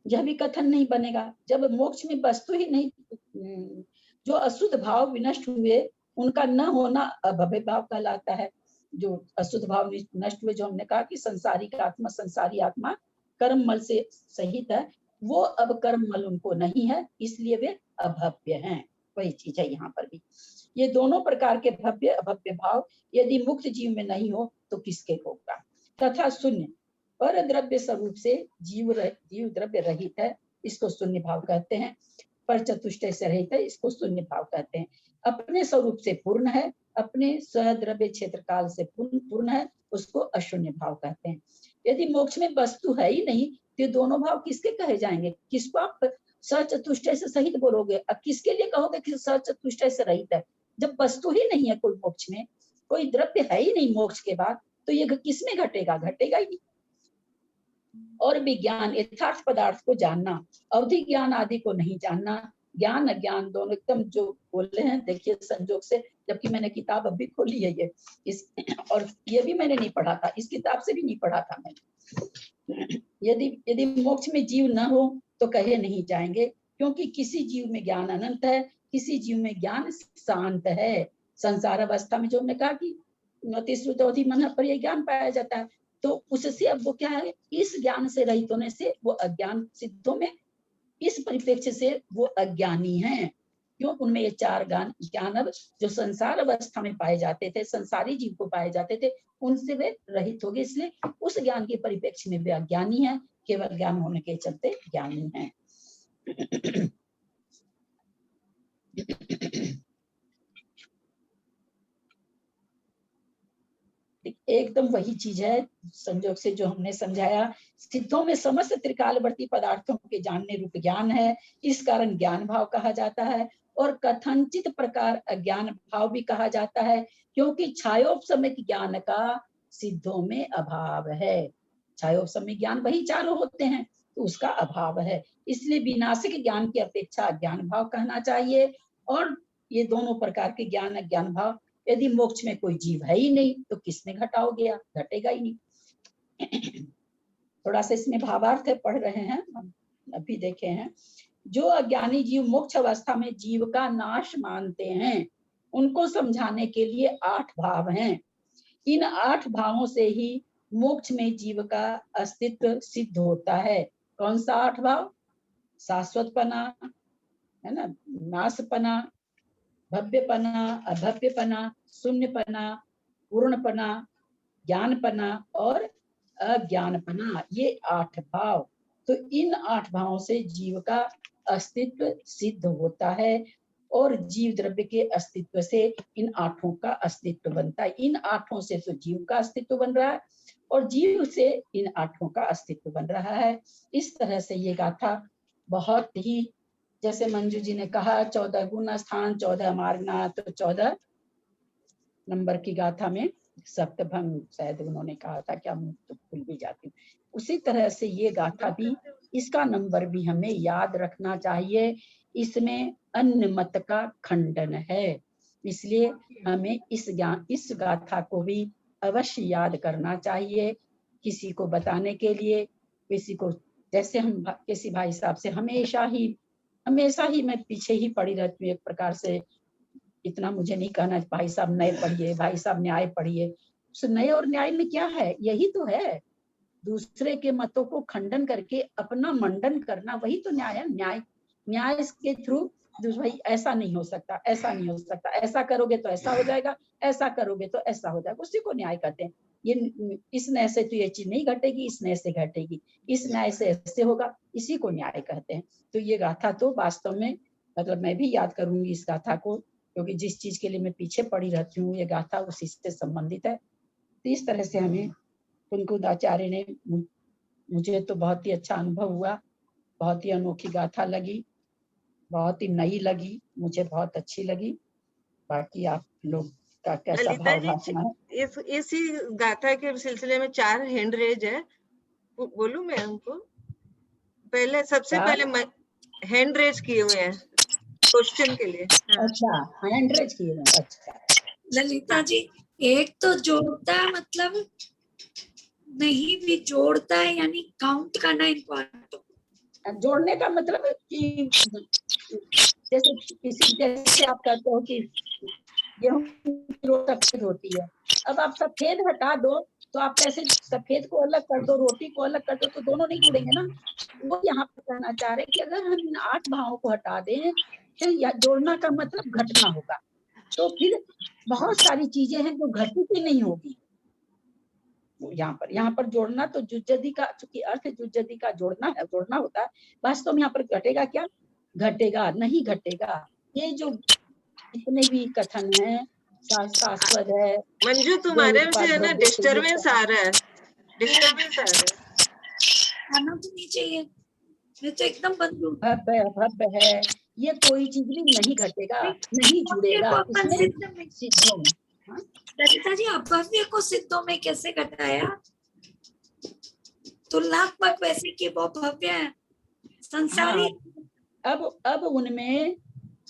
A: यह भी कथन नहीं बनेगा। जब मोक्ष में वस्तु ही नहीं, जो अशुद्ध भाव विनष्ट हुए उनका न होना अभव्य भाव कहलाता है। जो अशुद्ध भाव नष्ट हुए, जो हमने कहा कि संसारी आत्मा कर्म मल से सहित है, वो अब कर्म मल उनको नहीं है, इसलिए वे अभव्य हैं। वही चीज है यहाँ पर भी। ये दोनों प्रकार के भव्य अभव्य भाव यदि मुक्त जीव में नहीं हो तो किसके होगा? तथा शून्य पर द्रव्य स्वरूप से जीव द्रव्य रहित है, इसको शून्य भाव कहते हैं। पर चतुष्टय से रहित है, इसको शून्य भाव कहते हैं। अपने स्वरूप से पूर्ण है, अपने स्वद्रव्य क्षेत्र काल से पूर्ण है, उसको अशून्य भाव कहते हैं। यदि मोक्ष में वस्तु है ही नहीं, तो दोनों भाव किसके कहे जाएंगे? किसको आप सचतुष्टय से सहित बोलोगे? अब किसके लिए कहोगे कि सचतुष्टय से रहित है? जब वस्तु ही नहीं है कोई मोक्ष में, कोई द्रव्य है ही नहीं मोक्ष के बाद, तो ये किसमें घटेगा? घटेगा ही नहीं। और विज्ञान यथार्थ पदार्थ को जानना, अवधि ज्ञान आदि को नहीं जानना, ज्ञान अज्ञान दोनों एकदम जो बोले हैं, देखिए संजोग से, जबकि मैंने किताब अभी खोली है ये और ये भी मैंने नहीं पढ़ा था, इस किताब से भी नहीं पढ़ा था मैंने। यदि मोक्ष में जीव न हो तो कहे नहीं जाएंगे, क्योंकि किसी जीव में ज्ञान अनंत है, किसी जीव में ज्ञान शांत है। संसार अवस्था में जो हमने कहा कि तीसरी मन पर यह ज्ञान पाया जाता है, तो उससे अब वो क्या है, इस ज्ञान से रहित होने से वो अज्ञान सिद्धों में, इस परिप्रेक्ष्य से वो अज्ञानी हैं। क्यों? उनमें ये चार ज्ञान अब जो संसार अवस्था में पाए जाते थे, संसारी जीव को पाए जाते थे, उनसे वे रहित हो गए, इसलिए उस ज्ञान के परिप्रेक्ष्य में वे अज्ञानी है, केवल ज्ञान होने के चलते ज्ञानी है। एकदम वही चीज है संजोग से जो हमने समझाया। सिद्धों में समस्त त्रिकालवर्ती पदार्थों के जानने रूप ज्ञान है, इस कारण ज्ञान भाव कहा जाता है। और कथनचित प्रकार अज्ञान भाव भी कहा जाता है, क्योंकि छायोपशमिक ज्ञान का सिद्धों में अभाव है। छायोपशमिक ज्ञान वही चारों होते हैं, तो उसका अभाव है, इसलिए विनाशिक ज्ञान की अपेक्षा अज्ञान भाव कहना चाहिए। और ये दोनों प्रकार के ज्ञान अज्ञान भाव, यदि मोक्ष में कोई जीव है ही नहीं तो किसमें घटाओगे आप? घटेगा ही नहीं। थोड़ा सा इसमें भावार्थ है, पढ़ रहे हैं हम, अभी देखे हैं। जो अज्ञानी जीव मोक्ष अवस्था में जीव का नाश मानते हैं, उनको समझाने के लिए 8 भाव हैं। इन 8 भावों से ही मोक्ष में जीव का अस्तित्व सिद्ध होता है। कौन सा 8 भाव? शाश्वतपना, है ना, नाशपना, भव्यपना, अभव्यपना, शून्यपना, पूर्णपना, ज्ञानपना और अज्ञानपना, ये 8 भाव। तो इन 8 भावों से जीव का अस्तित्व सिद्ध होता है और जीव द्रव्य के अस्तित्व से इन 8 का अस्तित्व बनता है। इन 8 से तो जीव का अस्तित्व बन रहा है और जीव से इन 8 का अस्तित्व बन रहा है। इस तरह से ये गाथा बहुत ही, जैसे मंजू जी ने कहा 14 गुण स्थान 14 मार्गना, तो 14 नंबर की गाथा में सप्तभंग शायद उन्होंने कहा था, क्या मुझे तो भूल भी जाती हूँ। उसी तरह से ये गाथा भी, इसका नंबर भी हमें याद रखना चाहिए। इसमें अन्य मत का खंडन है, इसलिए हमें इस गाथा को भी अवश्य याद करना चाहिए। किसी को बताने के लिए, किसी को, जैसे हम किसी भाई साहब से हमेशा ही मैं पीछे ही पड़ी रहती हूँ एक प्रकार से। इतना मुझे नहीं कहना भाई साहब नए पढ़िए, भाई साहब न्याय पढ़िए। उस नए और न्याय में क्या है? यही तो है, दूसरे के मतों को खंडन करके अपना मंडन करना, वही तो न्याय है। न्याय के थ्रू भाई ऐसा नहीं हो सकता, ऐसा नहीं हो सकता, ऐसा करोगे तो ऐसा हो जाएगा, ऐसा करोगे तो ऐसा हो जाएगा, उसी को न्याय कहते हैं। ये इस न्याय से तो ये चीज नहीं घटेगी, इस न्याय से घटेगी, इस न्याय से ऐसे होगा, इसी को न्याय कहते हैं। तो ये गाथा तो वास्तव में, मतलब मैं भी याद करूंगी इस गाथा को, क्योंकि जिस चीज के लिए मैं पीछे पड़ी रहती हूँ ये गाथा उसी से संबंधित है। तो इस तरह से हमें कुनकुद आचार्य ने, मुझे तो बहुत ही अच्छा अनुभव हुआ, बहुत ही अनोखी गाथा लगी, बहुत ही नई लगी, मुझे बहुत अच्छी लगी। बाकी आप लोग का कैसा भाव भाषण है?
B: इसी गाथा के सिलसिले में 4 हैंड रेज है, बोलूं मैं उनको? पहले सबसे पहले हैंड रेज किए हुए हैं क्वेश्चन के लिए।
A: अच्छा, हैंड रेज किए हैं, अच्छा।
D: ललिता जी, एक तो जोड़ता है, मतलब नहीं भी जोड़ता है, यानी काउंट करना इम्पोर्टेंट।
A: जोड़ने का मतलब कि जैसे आप कहते हो कि गेहूं की रोटी सफेद होती है, अब आप सफेद हटा दो तो आप कैसे सफेद को अलग कर दो, रोटी को अलग कर दो, तो दोनों नहीं जुड़ेंगे ना। वो यहाँ पर कहना चाह रहे हैं कि अगर हम इन 8 भावों को हटा दें, फिर जोड़ना का मतलब घटना होगा, तो फिर बहुत सारी चीजें हैं जो घटी की नहीं होगी। यहाँ पर जोड़ना तो जुज्जदी का, चूंकि अर्थ जुज्जदी का जोड़ना है, जोड़ना होता है, वास्तव में यहाँ पर घटेगा क्या? घटेगा नहीं, घटेगा। ये जो इतने भी कथन है, शास्त्रास्पद है।
B: मंजू तुम्हारे से है ना डिस्टरबेंस आ रहा है, डिस्टरबेंस आ रहा है।
D: आना तो नहीं चाहिए, मैं तो एकदम बंद हूँ।
A: भव्य है, ये कोई चीज भी नहीं घटेगा, नहीं जुड़ेगा इसमें सिद्धों में।
D: ललिता जी, अभव्य को सिद्धों में कैसे घटाया? तुलनात्मक वैसे कि वो भव्य है, संसारी।
A: अब उनमें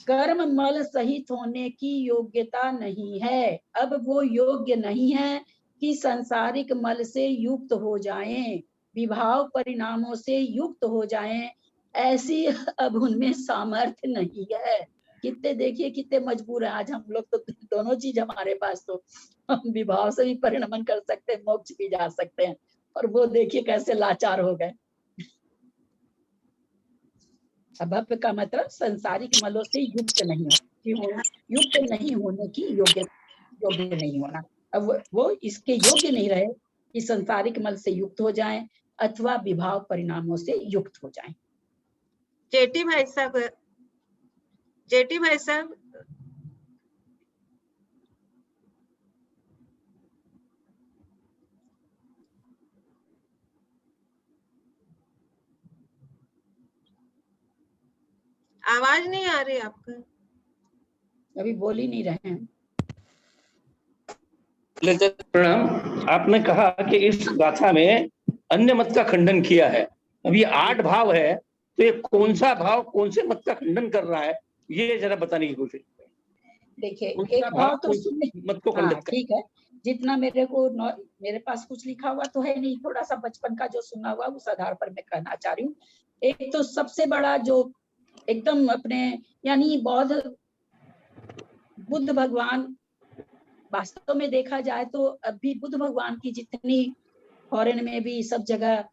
A: कर्म मल सहित होने की योग्यता नहीं है। अब वो योग्य नहीं है कि सांसारिक मल से युक्त हो जाएं, विभाव परिणामों से युक्त हो जाएं, ऐसी अब उनमें सामर्थ्य नहीं है। कितने देखिए कितने मजबूर है आज हम लोग, तो दोनों चीज हमारे पास, तो हम विभाव से भी परिणमन कर सकते हैं, मोक्ष भी जा सकते हैं, और वो देखिए कैसे लाचार हो गए। अभव्य का मतलब संसारिक मलों से युक्त नहीं होने की योग्य नहीं होना। अब वो इसके योग्य नहीं रहे कि संसारिक मल से युक्त हो जाएं अथवा विभाव परिणामों से युक्त हो जाएं।
B: जेटी भाई साहब, आवाज नहीं आ रही आपका,
C: अभी बोल ही नहीं रहे हैं।
E: प्रणाम। आपने कहा कि इस गाथा में अन्य मत का खंडन किया है। अब ये 8 भाव है, तो ये कौन सा भाव कौन से मत का खंडन कर रहा है, ये जरा बताने की कोशिश।
A: देखिए एक भाव तो
E: मत को खंडित कर।
A: ठीक है, जितना मेरे पास कुछ लिखा हुआ तो है नहीं, थोड़ा सा बचपन का जो सुना हुआ उस आधार पर मैं कहना चाह रही हूँ। एक तो सबसे बड़ा जो एकदम अपने, यानी बुद्ध भगवान, वास्तव में देखा जाए तो अभी बुद्ध भगवान की जितनी फॉरेन में भी सब जगह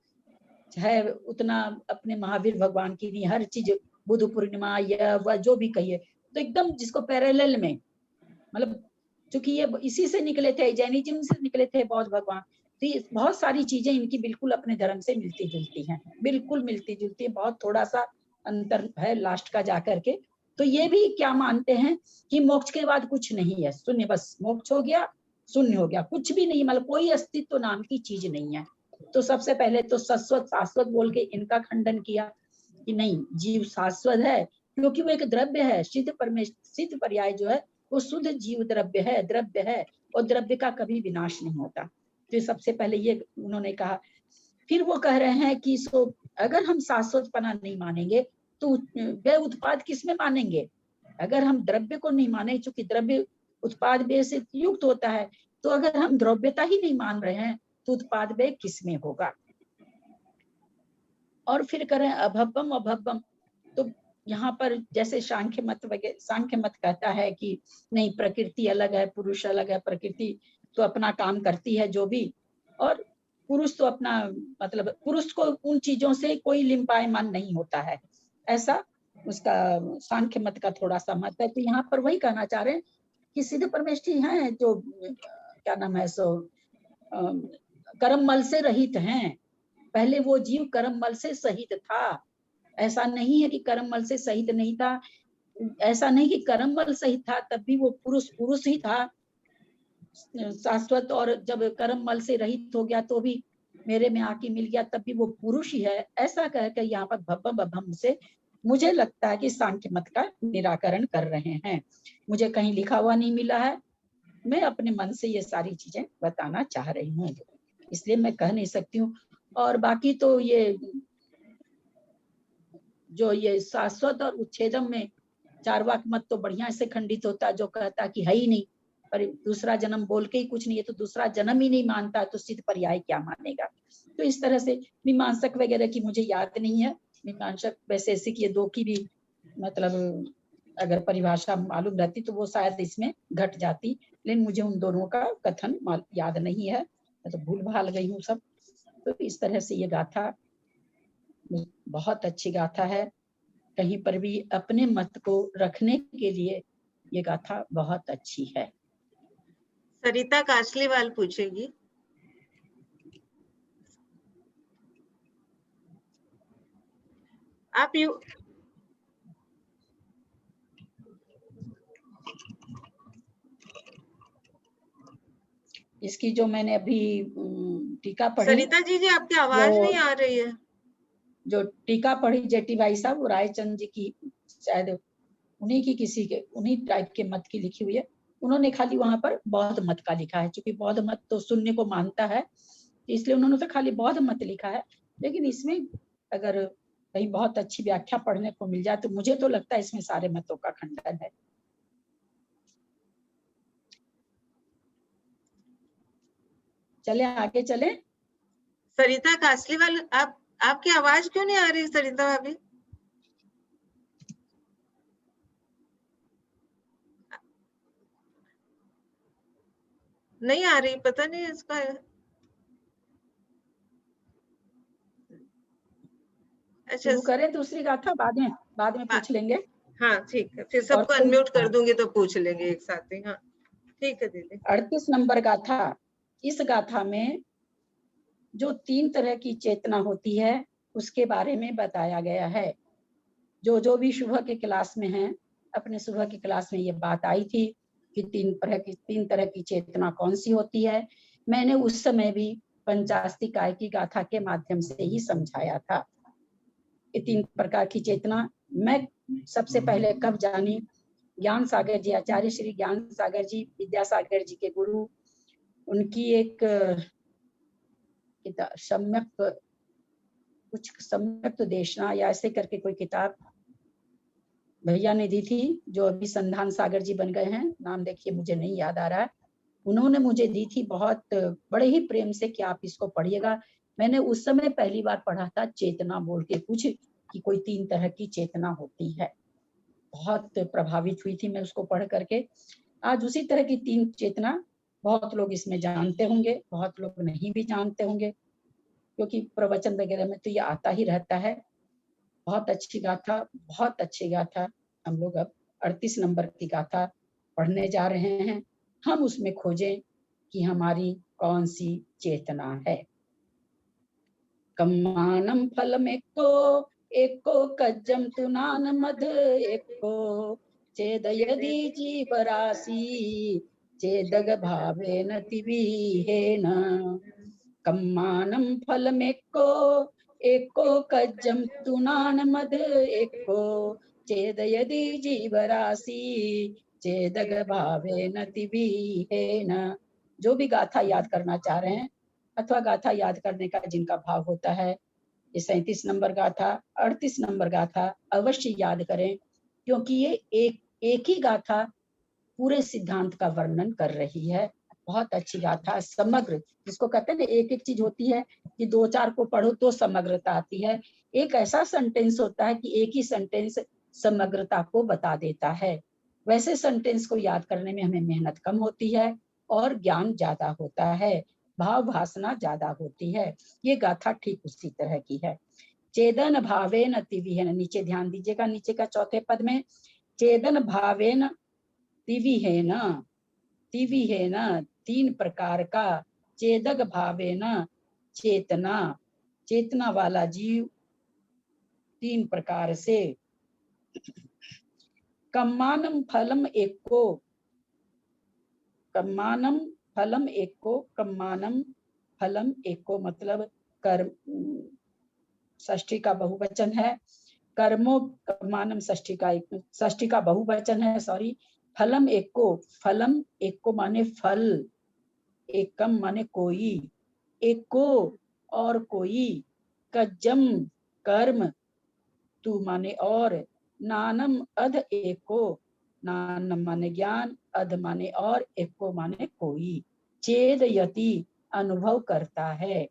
A: है उतना अपने महावीर भगवान की नहीं, हर चीज बुद्ध पूर्णिमा या वह जो भी कहिए तो एकदम जिसको पैरेलल में, मतलब चूंकि ये इसी से निकले थे, जैनिज्म से निकले थे बौद्ध भगवान, तो ये बहुत सारी चीजें इनकी बिल्कुल अपने धर्म से मिलती जुलती हैं, बिल्कुल मिलती जुलती है, बहुत थोड़ा सा अंतर है लास्ट का जाकर के। तो ये भी क्या मानते हैं कि मोक्ष के बाद कुछ नहीं है, शून्य, बस मोक्ष हो गया शून्य हो गया, कुछ भी नहीं, मतलब कोई अस्तित्व नाम की चीज नहीं है। तो सबसे पहले तो शाश्वत शाश्वत बोल के इनका खंडन किया कि नहीं, जीव शाश्वत है क्योंकि वो एक द्रव्य है, सिद्ध सिद्ध पर्याय जो है वो शुद्ध जीव द्रव्य है और द्रव्य का कभी विनाश नहीं होता। तो सबसे पहले ये उन्होंने कहा। फिर वो कह रहे हैं कि सो अगर हम शाश्वतपना नहीं मानेंगे तो वे उत्पाद किसमें मानेंगे? अगर हम द्रव्य को नहीं माने, चूंकि द्रव्य उत्पाद व्यय से युक्त होता है, तो अगर हम द्रव्यता ही नहीं मान रहे हैं तो उत्पाद व्यय किसमें होगा? और फिर करें अभव्यम अभव्यम, तो यहाँ पर जैसे सांख्य मत कहता है कि नहीं, प्रकृति अलग है, पुरुष अलग है, प्रकृति तो अपना काम करती है जो भी, और पुरुष तो अपना, मतलब पुरुष को उन चीजों से कोई लिंपायमान नहीं होता है, ऐसा उसका सांख्य मत का थोड़ा सा मत है। तो यहाँ पर वही कहना चाह रहे हैं कि सिद्ध परमेष्ठी हैं जो क्या नाम है सो कर्म मल से रहित हैं। पहले वो जीव कर्म मल से सहित था, ऐसा नहीं है कि कर्म मल से सहित नहीं था, ऐसा नहीं कि कर्म मल सहित था तब भी वो पुरुष ही था शाश्वत, और जब कर्म मल से रहित हो गया तो भी मेरे में आके मिल गया तब भी वो पुरुष ही है, ऐसा कहकर यहाँ पर भव्यम अभम से मुझे लगता है कि सांख्य मत का निराकरण कर रहे हैं। मुझे कहीं लिखा हुआ नहीं मिला है, मैं अपने मन से ये सारी चीजें बताना चाह रही हूँ, इसलिए मैं कह नहीं सकती हूँ। और बाकी तो ये जो ये शाश्वत और उच्छेदम में चार्वाक मत तो बढ़िया से खंडित होता, जो कहता कि है ही नहीं, पर दूसरा जन्म बोल के ही कुछ नहीं है, तो दूसरा जन्म ही नहीं मानता तो सिद्ध पर्याय क्या मानेगा? तो इस तरह से मीमांसक वगैरह की मुझे याद नहीं है, मीमांसक वैशेषिक ये दो की भी मतलब अगर परिभाषा मालूम रहती तो वो शायद इसमें घट जाती, लेकिन मुझे उन दोनों का कथन याद नहीं है, मैं तो भूल भाल गई हूँ सब। तो इस तरह से ये गाथा बहुत अच्छी गाथा है, कहीं पर भी अपने मत को रखने के लिए ये गाथा बहुत अच्छी है।
B: सरिता कासलीवाल पूछेगी। आप
A: इसकी जो मैंने अभी टीका पढ़ी,
B: सरिता जी आपकी आवाज नहीं आ रही है।
A: जो टीका पढ़ी जेटी भाई साहब, वो रायचंद जी की, शायद उन्हीं की किसी के उन्हीं टाइप के मत की लिखी हुई है। उन्होंने खाली वहां पर बौद्ध मत का लिखा है, क्योंकि बौद्ध मत तो शून्य को मानता है, इसलिए उन्होंने तो खाली बौद्ध मत लिखा है। लेकिन इसमें अगर कहीं बहुत अच्छी व्याख्या पढ़ने को मिल जाए तो मुझे तो लगता है इसमें सारे मतों का खंडन है। चले आगे चले।
B: सरिता कासलीवाल, आपकी आवाज क्यों नहीं आ रही सरिता भाभी? नहीं आ रही, पता नहीं इसका। अच्छा,
A: शुरू करें दूसरी गाथा, बाद में पूछ लेंगे।
B: हाँ ठीक है, फिर सबको अनम्यूट कर दूंगी तो पूछ लेंगे एक साथ ही। हाँ ठीक है दीदी।
A: 38 नंबर गाथा। इस गाथा में जो 3 तरह की चेतना होती है उसके बारे में बताया गया है। जो भी सुबह के क्लास में हैं, अपने सुबह की क्लास में ये बात आई थी कि 3 तरह की चेतना कौन सी होती है। मैंने उस समय भी पंचास्तिकाय की गाथा के माध्यम से ही समझाया था। ये 3 प्रकार की चेतना मैं सबसे पहले कब जानी, ज्ञान सागर जी, आचार्य श्री ज्ञान सागर जी, विद्यासागर जी के गुरु, उनकी एक सम्यक देशना या ऐसे करके कोई किताब भैया ने दी थी, जो अभी संधान सागर जी बन गए हैं, नाम देखिए मुझे नहीं याद आ रहा है, उन्होंने मुझे दी थी बहुत बड़े ही प्रेम से कि आप इसको पढ़िएगा। मैंने उस समय पहली बार पढ़ा था चेतना बोल के कुछ, कि कोई 3 तरह की चेतना होती है। बहुत प्रभावित हुई थी मैं उसको पढ़ करके। आज उसी तरह की 3 चेतना बहुत लोग इसमें जानते होंगे, बहुत लोग नहीं भी जानते होंगे, क्योंकि प्रवचन वगैरह में तो ये आता ही रहता है। बहुत अच्छी गाथा, बहुत अच्छी गाथा। हम लोग अब 38 नंबर की गाथा पढ़ने जा रहे हैं। हम उसमें खोजें कि हमारी कौन सी चेतना है। कम्मानम फलम एको कज्जम तुनान मध एको चेदयदि जीवराशि चेदग भावेन तिविहेन। कम्मानम फलमेको एको कज्जम तुनान मध एको चेदयदि जीवराशि चेदग भावेन तिविहेन। जो भी गाथा याद करना चाह रहे हैं अथवा गाथा याद करने का जिनका भाव होता है, ये 37 नंबर गाथा, 38 नंबर गाथा अवश्य याद करें, क्योंकि ये एक ही गाथा पूरे सिद्धांत का वर्णन कर रही है। बहुत अच्छी गाथा, समग्र, जिसको कहते हैं ना, एक एक चीज होती है कि दो चार को पढ़ो तो समग्रता आती है। एक ऐसा सेंटेंस होता है कि एक ही सेंटेंस समग्रता को बता देता है। वैसे सेंटेंस को याद करने में हमें मेहनत कम होती है और ज्ञान ज्यादा होता है, भाव भासना ज्यादा होती है। ये गाथा ठीक उसी तरह की है। चेदन भावेन तिविहेन, नीचे ध्यान दीजिएगा, नीचे का चौथे पद में चेदन भावेन तिविहेन, तिविहेन तीन प्रकार का, चेदक भावेन चेतना, चेतना वाला जीव तीन प्रकार से। कम्मानम फलम एको, कम्मानम फलम एको, कम्मानम फलम एको मतलब कर्म, षष्ठी का बहुवचन है। कर्मों, कम्मानम षष्ठी का बहुवचन है, सॉरी। फलम एको, फलम एको माने फल, एकम माने कोई, एको और कोई, कज्जम कर्म, तू माने और, नानम अध एको, नानम माने ज्ञान, अध माने और, एको माने कोई, चेद यति अनुभव करता है।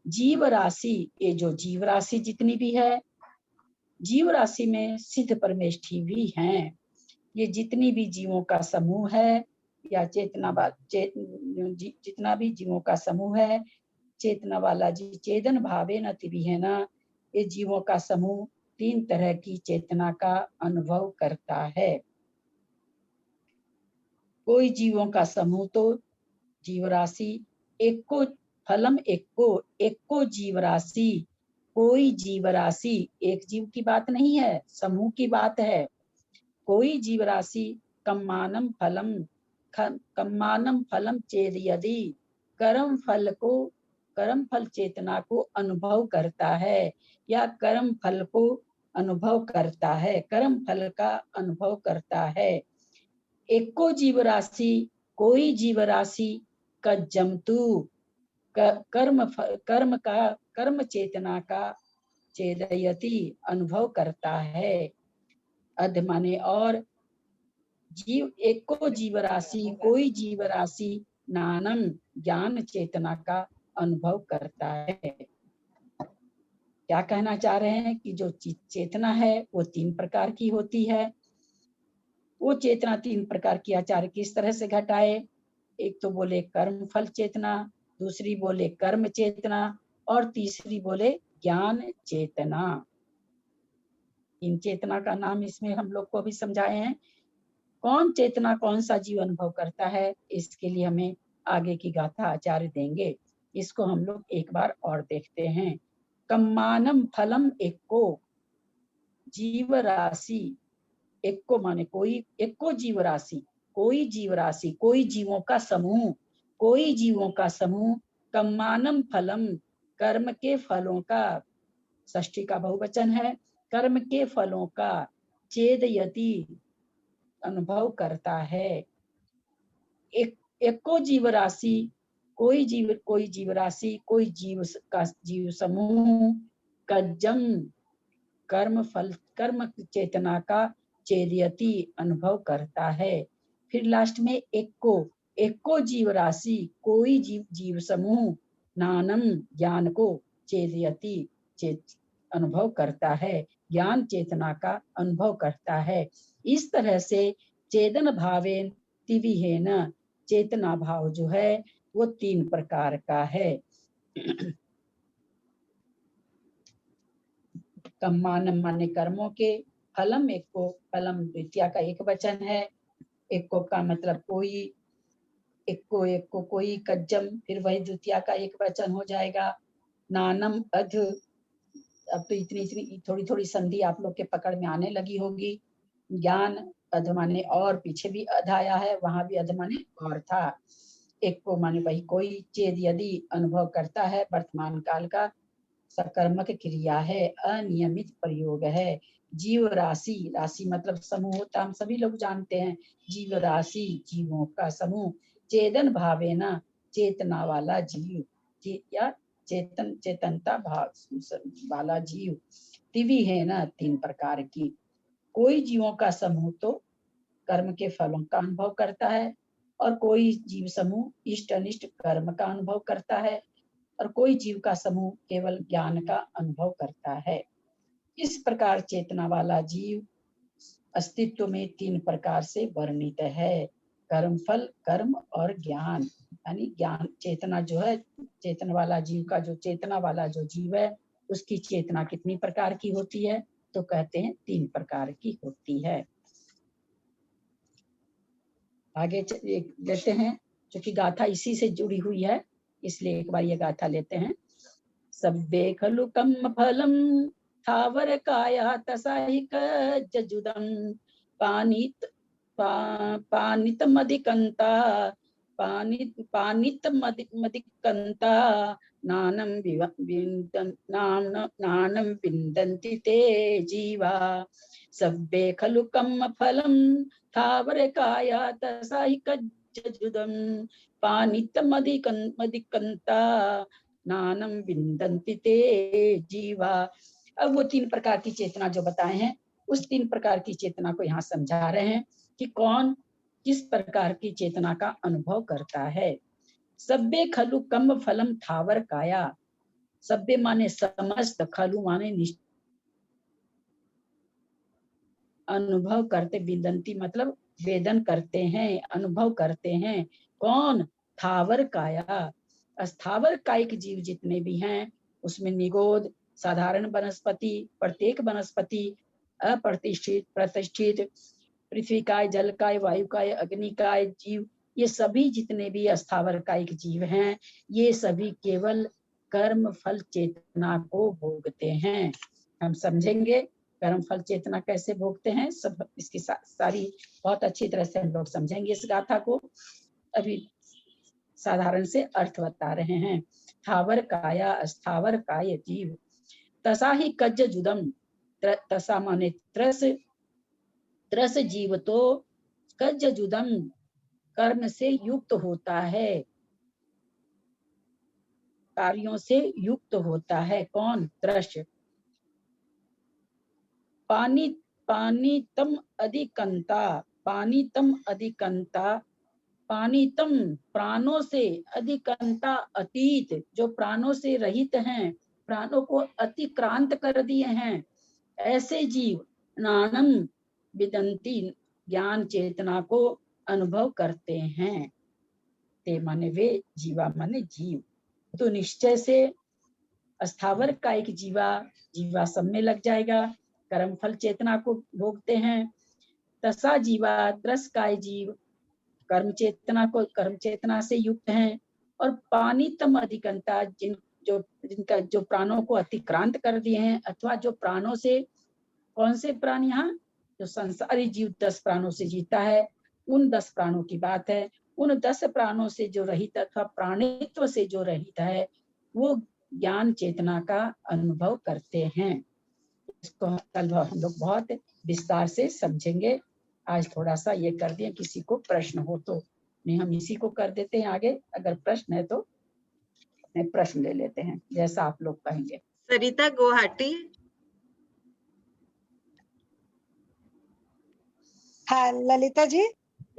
A: जीव राशि, ये जो जीव राशि जितनी भी है, जीव राशि में सिद्ध परमेष्ठी भी हैं। ये जितनी भी जीवों का समूह है या जितना भी जीवों का समूह है, चेतना वाला जी, चेदन भावे न तिविहेन, ये जीवों का समूह तीन तरह की चेतना का अनुभव करता है। कोई जीवों का समूह तो जीव राशि, एको फलम एको, एको जीव राशि, कोई जीव राशि, एक जीव की बात नहीं है, समूह की बात है। कोई जीव राशि कम्मानम फलम, कम्मानम फलम चेद यदि, कर्म फल को, कर्म फल चेतना को अनुभव करता है या कर्म फल को अनुभव करता है, कर्म फल का अनुभव करता है। एको जीव राशि, कोई जीव राशि, कज्जमतु कर्म का, कर्म चेतना का, चेदयति अनुभव करता है। अध माने और, जीव, एको जीव राशि, कोई जीव राशि, नानम ज्ञान चेतना का अनुभव करता है। क्या कहना चाह रहे हैं कि जो चेतना है वो तीन प्रकार की होती है। वो चेतना तीन प्रकार की आचार्य किस तरह से घटाए, एक तो बोले कर्म फल चेतना, दूसरी बोले कर्म चेतना और तीसरी बोले ज्ञान चेतना। इन चेतना का नाम इसमें हम लोग को अभी समझाए हैं। कौन चेतना कौन सा जीव अनुभव करता है, इसके लिए हमें आगे की गाथा आचार्य देंगे। इसको हम लोग एक बार और देखते हैं। कम्मानम फलम एको, जीव राशि, एको माने कोई, एको जीव राशि, कोई जीव राशि, कोई जीवों का समूह, कोई जीवों का समूह, कम्मानम फलम कर्म के फलों का, षष्ठी का बहुवचन है, कर्म के फलों का, चेद यति अनुभव करता है। एको जीव राशि, कोई जीव राशि, कोई जीव का जीव समूह, कज्जम कर्म फल, कर्म चेतना का चेदयति अनुभव करता है। फिर लास्ट में एको, एको जीव राशि, कोई जीव समूह, नानम ज्ञान को, चेदयति अनुभव करता है, ज्ञान चेतना का अनुभव करता है। इस तरह से चेदन भावेन तिविहेन, चेतना भाव जो है वो तीन प्रकार का है। कर्माणम माने कर्मों के, फलम एक को, फलम द्वितीया का एक वचन है, एक को का मतलब कोई, एक को कोई, कज्जम फिर वही द्वितीया का एक वचन हो जाएगा। नानम अध, अब तो इतनी थोड़ी थोड़ी संधि आप लोग के पकड़ में आने लगी होगी। ज्ञान अध माने और, पीछे भी अध आया है, वहां भी अध माने और था। एक को माने वही कोई, चेद यदि अनुभव करता है, वर्तमान काल का सकर्मक क्रिया है, अनियमित प्रयोग है। जीव राशि, राशि मतलब समूह होता, हम सभी लोग जानते हैं। जीव राशि जीवों का समूह, चेतन भावे न चेतना वाला जीव, या चेतन चेतनता भाव वाला जीव। तिवि है ना तीन प्रकार की, कोई जीवों का समूह तो कर्म के फलों का अनुभव करता है, और कोई जीव समूह इष्ट अनिष्ट कर्म का अनुभव करता है, और कोई जीव का समूह केवल ज्ञान का अनुभव करता है। इस प्रकार चेतना वाला जीव अस्तित्व में तीन प्रकार से वर्णित है, कर्म फल, कर्म और ज्ञान। यानी ज्ञान चेतना जो है, चेतन वाला जीव का जो चेतना वाला जो जीव है, उसकी चेतना कितनी प्रकार की होती है, तो कहते हैं तीन प्रकार की होती है। आगे लेते हैं, क्योंकि गाथा इसी से जुड़ी हुई है, इसलिए एक बार ये गाथा लेते हैं। सब्बे खलु कम फलम थावर काया तसाहिक जजुदम पानित मदिकंता पानित मदिकंता नानम विन्दन्ति ते जीवा। सब्बे खलु कम फलम थावर काया तसाहिक जजुदम पानित मदिकंता नानम विन्दन्ति ते जीवा। अब वो तीन प्रकार की चेतना जो बताए हैं, उस तीन प्रकार की चेतना को यहाँ समझा रहे हैं कि कौन किस प्रकार की चेतना का अनुभव करता है। सब्बे खलु कम फलम थावर काया, सब्बे माने समस्त, खलु माने अनुभव करते, विन्दन्ति मतलब वेदन करते हैं, अनुभव करते हैं। कौन? थावर काया, अस्थावर कायिक जीव जितने भी हैं, उसमें निगोद, साधारण वनस्पति, प्रत्येक वनस्पति, अप्रतिष्ठित, प्रतिष्ठित, पृथ्वी काय, जल काय, वायु काय, अग्नि काय जीव, ये सभी जितने भी अस्थावर कायिक जीव हैं, ये सभी केवल कर्म फल चेतना को भोगते हैं। हम समझेंगे कर्म फल चेतना कैसे भोगते हैं, सब इसकी सारी बहुत अच्छी तरह से हम लोग समझेंगे इस गाथा को। अभी साधारण से अर्थ बता रहे हैं। थावर काया, अस्थावर काय जीव, तसा ही कज्ज जुदम, तसा माने त्रस, त्रस जीव तो कज्ज जुदम कर्म से युक्त होता है, कार्यों से युक्त होता है। कौन? त्रस। पानितम अधिकंता, पानितम अधिकंता, पानितम प्राणों से, अधिकंता अतीत, जो प्राणों से रहित हैं, प्राणों को अतिक्रांत कर दिए हैं, ऐसे जीव नानम विदंती ज्ञान चेतना को अनुभव करते हैं। ते माने वे, जीवा माने जीव। तो निश्चय से अस्थावर कायिक जीवा, जीवा सब में लग जाएगा, कर्म फल चेतना को भोगते हैं। तसा जीवा, त्रस काय जीव कर्म चेतना को, कर्म चेतना से युक्त हैं। और पानितम अधिकंता, जिनका जो प्राणों को अतिक्रांत कर दिए हैं, अथवा जो प्राणों से, कौन से प्राण? यहाँ जो संसारी जीव 10 प्राणों से जीता है, उन 10 प्राणों की बात है। उन 10 प्राणों से जो रहित अथवा प्राणित्व से जो रहित है, वो ज्ञान चेतना का अनुभव करते हैं। इसको कल हम लोग बहुत विस्तार से समझेंगे। आज थोड़ा सा ये कर दिए, किसी को प्रश्न हो तो, नहीं हम इसी को कर देते हैं आगे, अगर प्रश्न है तो अपने प्रश्न ले लेते हैं, जैसा आप लोग कहेंगे।
B: सरिता गुवाहाटी।
C: हाँ ललिता जी,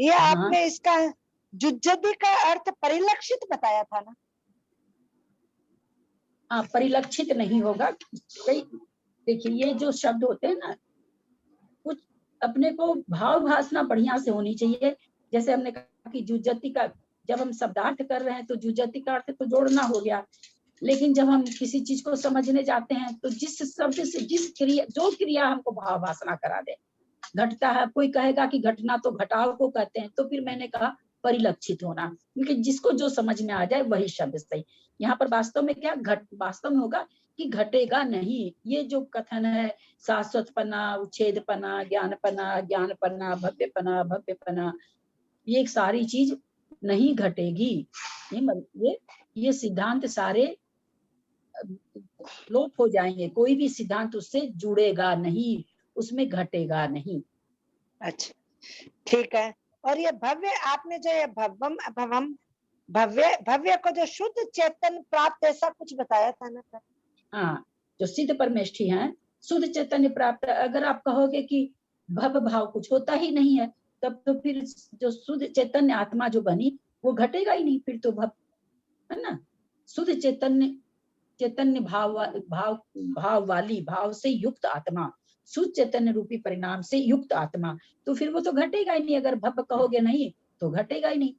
C: ये आपने इसका जुज्जति का अर्थ परिलक्षित बताया था ना?
A: हाँ, परिलक्षित नहीं होगा। कई देखिए, ये जो शब्द होते हैं ना, कुछ अपने को भाव भाषना बढ़िया से होनी चाहिए। जैसे हमने कहा कि जुज्जति का, जब हम शब्दार्थ कर रहे हैं तो जुज्जति का अर्थ तो जोड़ना हो गया, लेकिन जब हम किसी चीज को समझने जाते हैं तो जिस शब्द से जिस क्रिया जो क्रिया हमको भाव वासना करा दे, घटता है, कोई कहेगा कि घटना तो घटाव को कहते हैं, तो फिर मैंने कहा परिलक्षित होना, क्योंकि जिसको जो समझ में आ जाए वही शब्द सही। यहाँ पर वास्तव में क्या वास्तव में होगा कि घटेगा नहीं। ये जो कथन है शाश्वतपना, उच्छेदपना, ज्ञानपना, ज्ञानपना, भव्यपना, ये सारी चीज नहीं घटेगी। ये सिद्धांत सारे लोप हो जाएंगे, कोई भी सिद्धांत उससे जुड़ेगा नहीं, उसमें घटेगा नहीं।
C: अच्छा, ठीक है। और ये भव्य, आपने जो ये भवम भवम भव्य भव्य को जो शुद्ध चेतन प्राप्त ऐसा कुछ बताया था ना सर?
A: हाँ, जो सिद्ध परमेष्ठी हैं, शुद्ध चैतन्य प्राप्त, अगर आप कहोगे कि भव भाव कुछ होता ही नहीं है, तब तो फिर जो शुद्ध चैतन्य आत्मा जो बनी वो घटेगा ही नहीं, फिर तो भव है ना। शुद्ध चैतन्य भाव वाली, भाव से युक्त आत्मा, शुद्ध चैतन्य रूपी परिणाम से युक्त आत्मा, तो फिर वो तो घटेगा ही नहीं। अगर भव कहोगे नहीं तो घटेगा ही नहीं।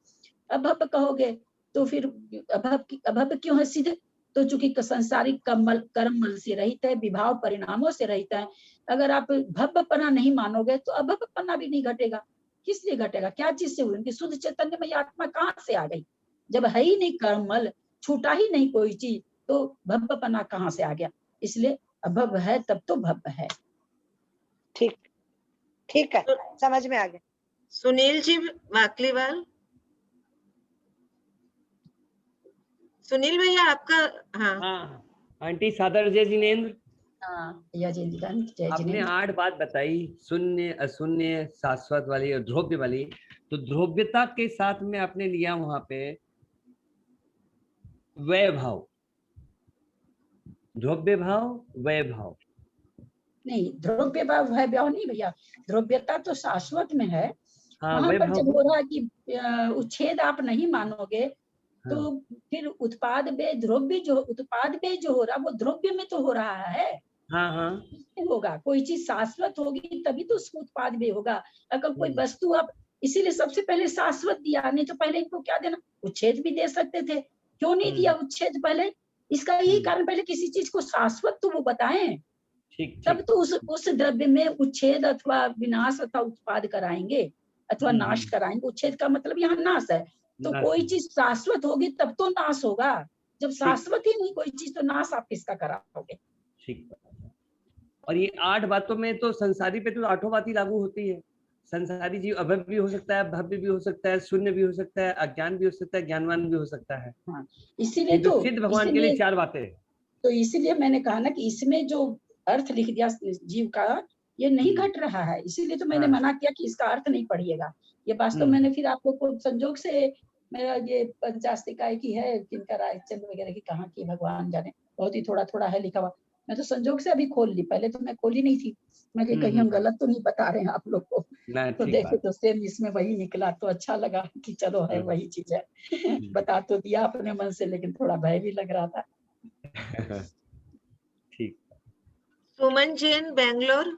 A: अभव कहोगे तो फिर अभव क्यों है सिद्ध? तो चूंकि संसारिक कर्म मल से रहित है, विभाव परिणामों से रहित है। अगर आप भवपना नहीं मानोगे तो अभवपना भी नहीं घटेगा। किस लिए घटेगा? क्या चीज से हुई? उनकी शुद्ध चैतन्य में आत्मा कहाँ से आ गई? जब है ही नहीं कर्म मल, छूटा ही नहीं कोई चीज, तो भवपना कहाँ से आ गया? इसलिए अभव है तब तो भव है।
C: ठीक, ठीक है, समझ में आ गया।
B: सुनील जी वाकलीवाल, सुनील भैया आपका।
F: हाँ आंटी सादर जय जिनेन्द्र।
A: आपने
F: 8 बात बताई, शून्य, अशून्य, शाश्वत वाली और ध्रुव्य वाली। तो ध्रुव्यता के साथ में आपने लिया वहां पे वैभाव, ध्रुव्य भाव, वैभाव।
A: नहीं, ध्रुव्य भाव है भाव नहीं भैया, ध्रुव्यता तो शाश्वत में है।
F: हाँ,
A: वहां पर जब हो रहा है कि उच्छेद आप नहीं मानोगे, तो फिर उत्पाद बे ध्रुव्य जो हो रहा वो ध्रुव्य में तो हो रहा है।
F: हाँ
A: होगा, कोई चीज शाश्वत होगी तभी तो उसको उत्पाद बे होगा। अगर कोई वस्तु आप, इसीलिए सबसे पहले शाश्वत दिया, नहीं तो पहले इनको क्या देना? उच्छेद भी दे सकते थे, क्यों नहीं दिया उच्छेद पहले? इसका यही कारण, पहले किसी चीज को शाश्वत तो वो बताएं, तब तो उस द्रव्य में उच्छेद अथवा विनाश अथवा उत्पाद कराएंगे अथवा नाश कराएंगे। उच्छेद का मतलब यहाँ नाश है। तो कोई चीज शाश्वत होगी तब तो नाश होगा। जब शाश्वत ही नहीं कोई चीज, तो नाश आप किसका कराओगे?
F: ठीक। और ये 8 बातों में तो संसारी पे तो 8 बात ही लागू होती है। संसारी जीव अभव भी हो सकता है, भव्य भी हो सकता है, शून्य भी हो सकता है, अज्ञान भी हो सकता है, ज्ञानवान भी हो सकता है।
A: हाँ, इसीलिए तो
F: सिद्ध भगवान के लिए 4 बातें।
A: तो इसीलिए मैंने कहा ना कि इसमें जो अर्थ लिख दिया जीव का, ये नहीं घट रहा है। इसीलिए तो मैंने मना किया कि इसका अर्थ नहीं पढ़िएगा। ये वास्तव मैंने फिर आपको को संजोग से, मेरा ये 50 इकाई की है, किनका रायचंद्र वगैरह की कहाँ की भगवान जाने, बहुत ही थोड़ा थोड़ा है लिखा हुआ। मैं तो संजोग से अभी खोल ली, पहले तो मैं खोली नहीं थी। मैं कहीं हम गलत तो नहीं बता रहे हैं आप लोग को। तो देखे तो सेम इसमें वही निकला, तो अच्छा लगा कि चलो है वही चीज है। बता तो दिया अपने मन से, लेकिन थोड़ा भय भी लग रहा था।
F: ठीक।
B: सुमन जैन बेंगलोर,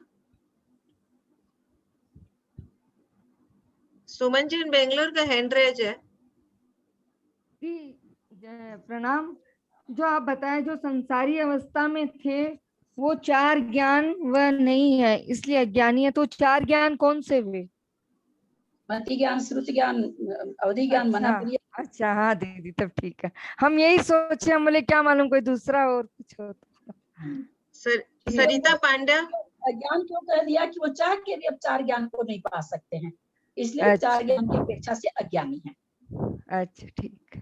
B: सुमन जैन बेंगलोर का हैंड रेज है।
G: प्रणाम। जो आप बताए जो संसारी अवस्था में थे वो 4 ज्ञान वह नहीं है, इसलिए अज्ञानी है। तो 4 ज्ञान कौन से हुए?
A: मति ज्ञान, श्रुति ज्ञान, अवधि ज्ञान, मना।
G: अच्छा हाँ दीदी, तब ठीक है। हम यही सोचे, हम बोले क्या मालूम कोई दूसरा और कुछ हो।
B: सरिता पांड्या,
A: अज्ञान क्यों कह दिया कि वो चाह के भी अब 4 ज्ञान को नहीं पा सकते हैं, इसलिए 4 ज्ञान की अपेक्षा से अज्ञानी है।
G: अच्छा ठीक।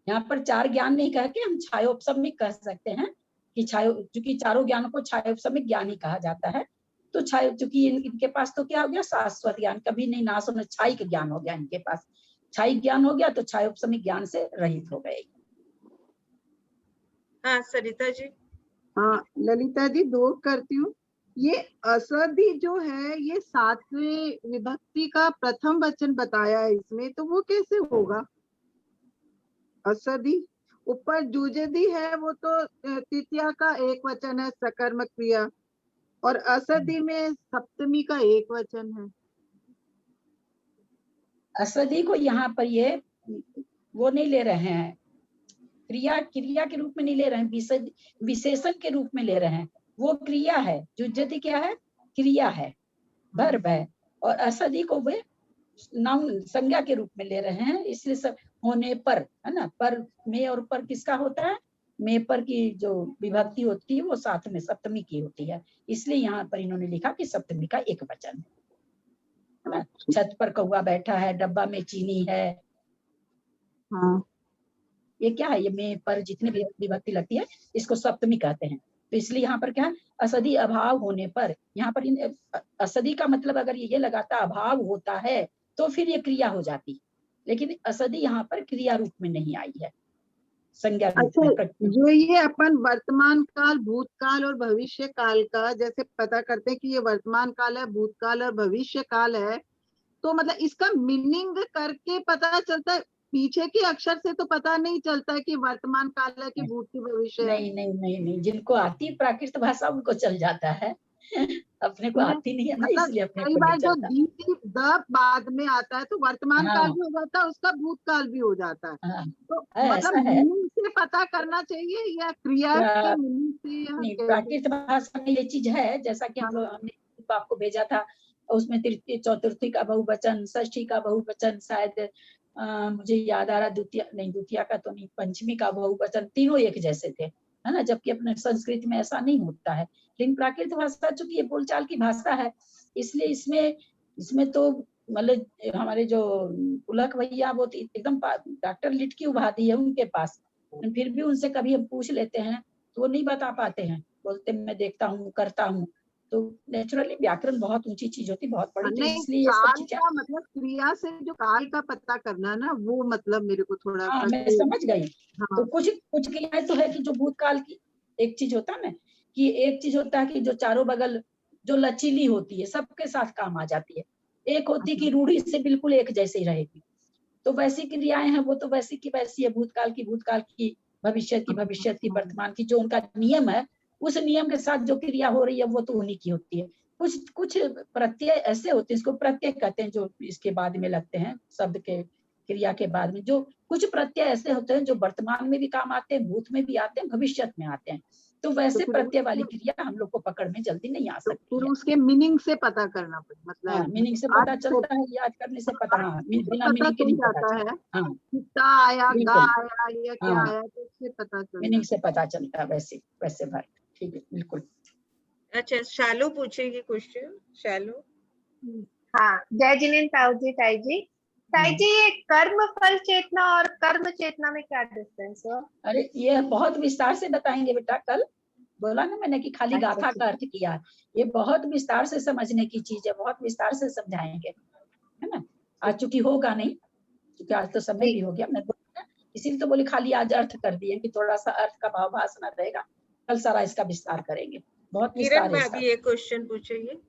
A: यहाँ पर 4 ज्ञान नहीं कह के हम छायोपशमिक कह सकते हैं कि चूंकि चारों ज्ञानों को छायोपशमिक ज्ञान ही कहा जाता है। तो चूंकि इनके पास तो क्या हो गया? शाश्वत ज्ञान, कभी नहीं नाश होना, छायिक ज्ञान हो गया इनके पास। छायिक ज्ञान हो गया तो छायोपशमिक ज्ञान से रहित हो गए।
B: हाँ सरिता जी।
H: हाँ ललिता जी, दो करती हूँ। ये असधि जो है ये 7वें विभक्ति का प्रथम वचन बताया है इसमें, तो वो कैसे होगा? असधि ऊपर जुजदि है, वो तो तृतीया का एक वचन है, सकर्मक क्रिया, और असधि में सप्तमी का एक वचन है।
A: असदी को यहाँ पर ये वो नहीं ले रहे हैं, क्रिया के रूप में नहीं ले रहे हैं, विशेषण के रूप में ले रहे हैं। वो क्रिया है, जुज्जति क्या है? क्रिया है, वर्ब है, और असदी को वे नाउन संज्ञा के रूप में ले रहे हैं। इसलिए सब होने पर, है ना, पर में और पर किसका होता है? में पर की जो विभक्ति होती है वो साथ में सप्तमी की होती है, इसलिए यहाँ पर इन्होंने लिखा कि सप्तमी का एक वचन है ना। छत पर कौवा बैठा है, डब्बा में चीनी है,
H: हाँ
A: ये क्या है? ये में पर जितनी भी विभक्ति लगती है इसको सप्तमी कहते हैं। तो इसलिए यहाँ पर क्या है? असदी अभाव होने पर, यहाँ पर असदी का मतलब अगर ये लगाता अभाव होता है तो फिर ये क्रिया हो जाती, लेकिन असदी यहाँ पर क्रिया रूप में नहीं आई है, संज्ञा रूप में।
H: अच्छा, जो ये अपन वर्तमान काल, भूतकाल और भविष्य काल का जैसे पता करते हैं कि ये वर्तमान काल है, भूतकाल और भविष्य काल है, तो मतलब इसका मीनिंग करके पता चलता है, पीछे के अक्षर से तो पता नहीं चलता है कि वर्तमान काल है कि भूत की भविष्य है।
A: नहीं नहीं नहीं नहीं, जिनको आती प्राकृत भाषा उनको चल जाता है, अपने को आती नहीं है ना, इसलिए अपने
H: कई
A: को
H: बार
A: नहीं
H: जो
A: चलता।
H: दी द बाद में आता है तो वर्तमान काल भी हो जाता है, उसका भूतकाल भी हो जाता है।
A: हाँ,
H: तो
A: ऐसा
H: मतलब
A: है।
H: मीनिंग से पता करना चाहिए या क्रिया के मीनिंग से, या
A: नहीं,
H: कैसे?
A: प्राकृत भाषा में ये चीज है, जैसा कि हम लोग हमने आपको भेजा था, उसमें तृतीय चतुर्थी का बहुवचन, षष्ठी का बहुवचन, शायद मुझे याद आ रहा द्वितीय का तो नहीं, पंचमी का बहुवचन, तीनों एक जैसे थे, है ना, जबकि अपने संस्कृत में ऐसा नहीं होता है। लेकिन प्राकृत भाषा चूंकि ये बोलचाल की भाषा है, इसलिए इसमें तो मतलब हमारे जो पुलक भैया वो एकदम डॉक्टर लिट की उपाधि है उनके पास, फिर भी उनसे कभी हम पूछ लेते हैं तो वो नहीं बता पाते हैं, बोलते मैं देखता हूँ करता हूँ। तो नेचुरली व्याकरण बहुत ऊंची चीज होती, बहुत बड़ी, तो
H: नहीं,
A: इसलिए ये सब
H: काल
A: चीजें।
H: का मतलब क्रिया से जो काल का पता करना ना, वो मतलब मेरे को थोड़ा
A: हाँ,
H: सा
A: मैं समझ गई।
H: हाँ।
A: तो कुछ क्रियाएं तो है कि जो भूतकाल की एक चीज होता है ना, कि एक चीज होता है कि जो चारों बगल जो लचीली होती है, सबके साथ काम आ जाती है। एक होती है कि रूढ़ी से बिल्कुल एक जैसे ही रहेगी, तो वैसी क्रियाएं हैं, वो तो वैसी की वैसी है, भूतकाल की, भविष्य की, वर्तमान की, जो उनका नियम है, उस नियम के साथ जो क्रिया हो रही है वो तो उन्हीं की होती है। कुछ प्रत्यय ऐसे होते हैं, इसको प्रत्यय कहते हैं, जो इसके बाद में लगते हैं, शब्द के क्रिया के बाद में जो कुछ प्रत्यय ऐसे होते हैं जो वर्तमान में भी काम आते हैं, भूत में भी आते हैं, भविष्य में आते हैं। तो वैसे प्रत्यय वाली क्रिया हम लोग को पकड़ में जल्दी नहीं आ सकती है।
H: उसके मीनिंग से पता करना पड़ेगा, मतलब
A: मीनिंग से पता चलता है, याद करने से पता, बिना मीनिंग के नहीं पता चलता। हाँ,
H: कितना आया, गा आया या क्या आया, तो उससे पता चलता है,
A: मीनिंग से पता चलता है। वैसे भाई ठीक है, बिल्कुल।
B: अच्छा, शालू पूछेगी क्वेश्चन। शालू।
I: हाँ, जय जिनेन्द्र ताऊ जी। ताई जी, ये कर्म फल चेतना और कर्म चेतना में क्या डिफरेंस है?
A: अरे ये बहुत विस्तार से बताएंगे बेटा, कल बोला ना मैंने कि खाली गाथा का अर्थ किया, ये बहुत विस्तार से समझने की चीज है, बहुत विस्तार से समझाएंगे, है ना। आज चूंकि होगा नहीं, क्योंकि आज तो समय भी हो गया, मैं इसीलिए तो बोली खाली आज अर्थ कर दिए कि थोड़ा सा अर्थ का भावाभास ना रहेगा, कल सारा इसका विस्तार करेंगे, बहुत विस्तार है इसका।
B: ये क्वेश्चन पूछेगी।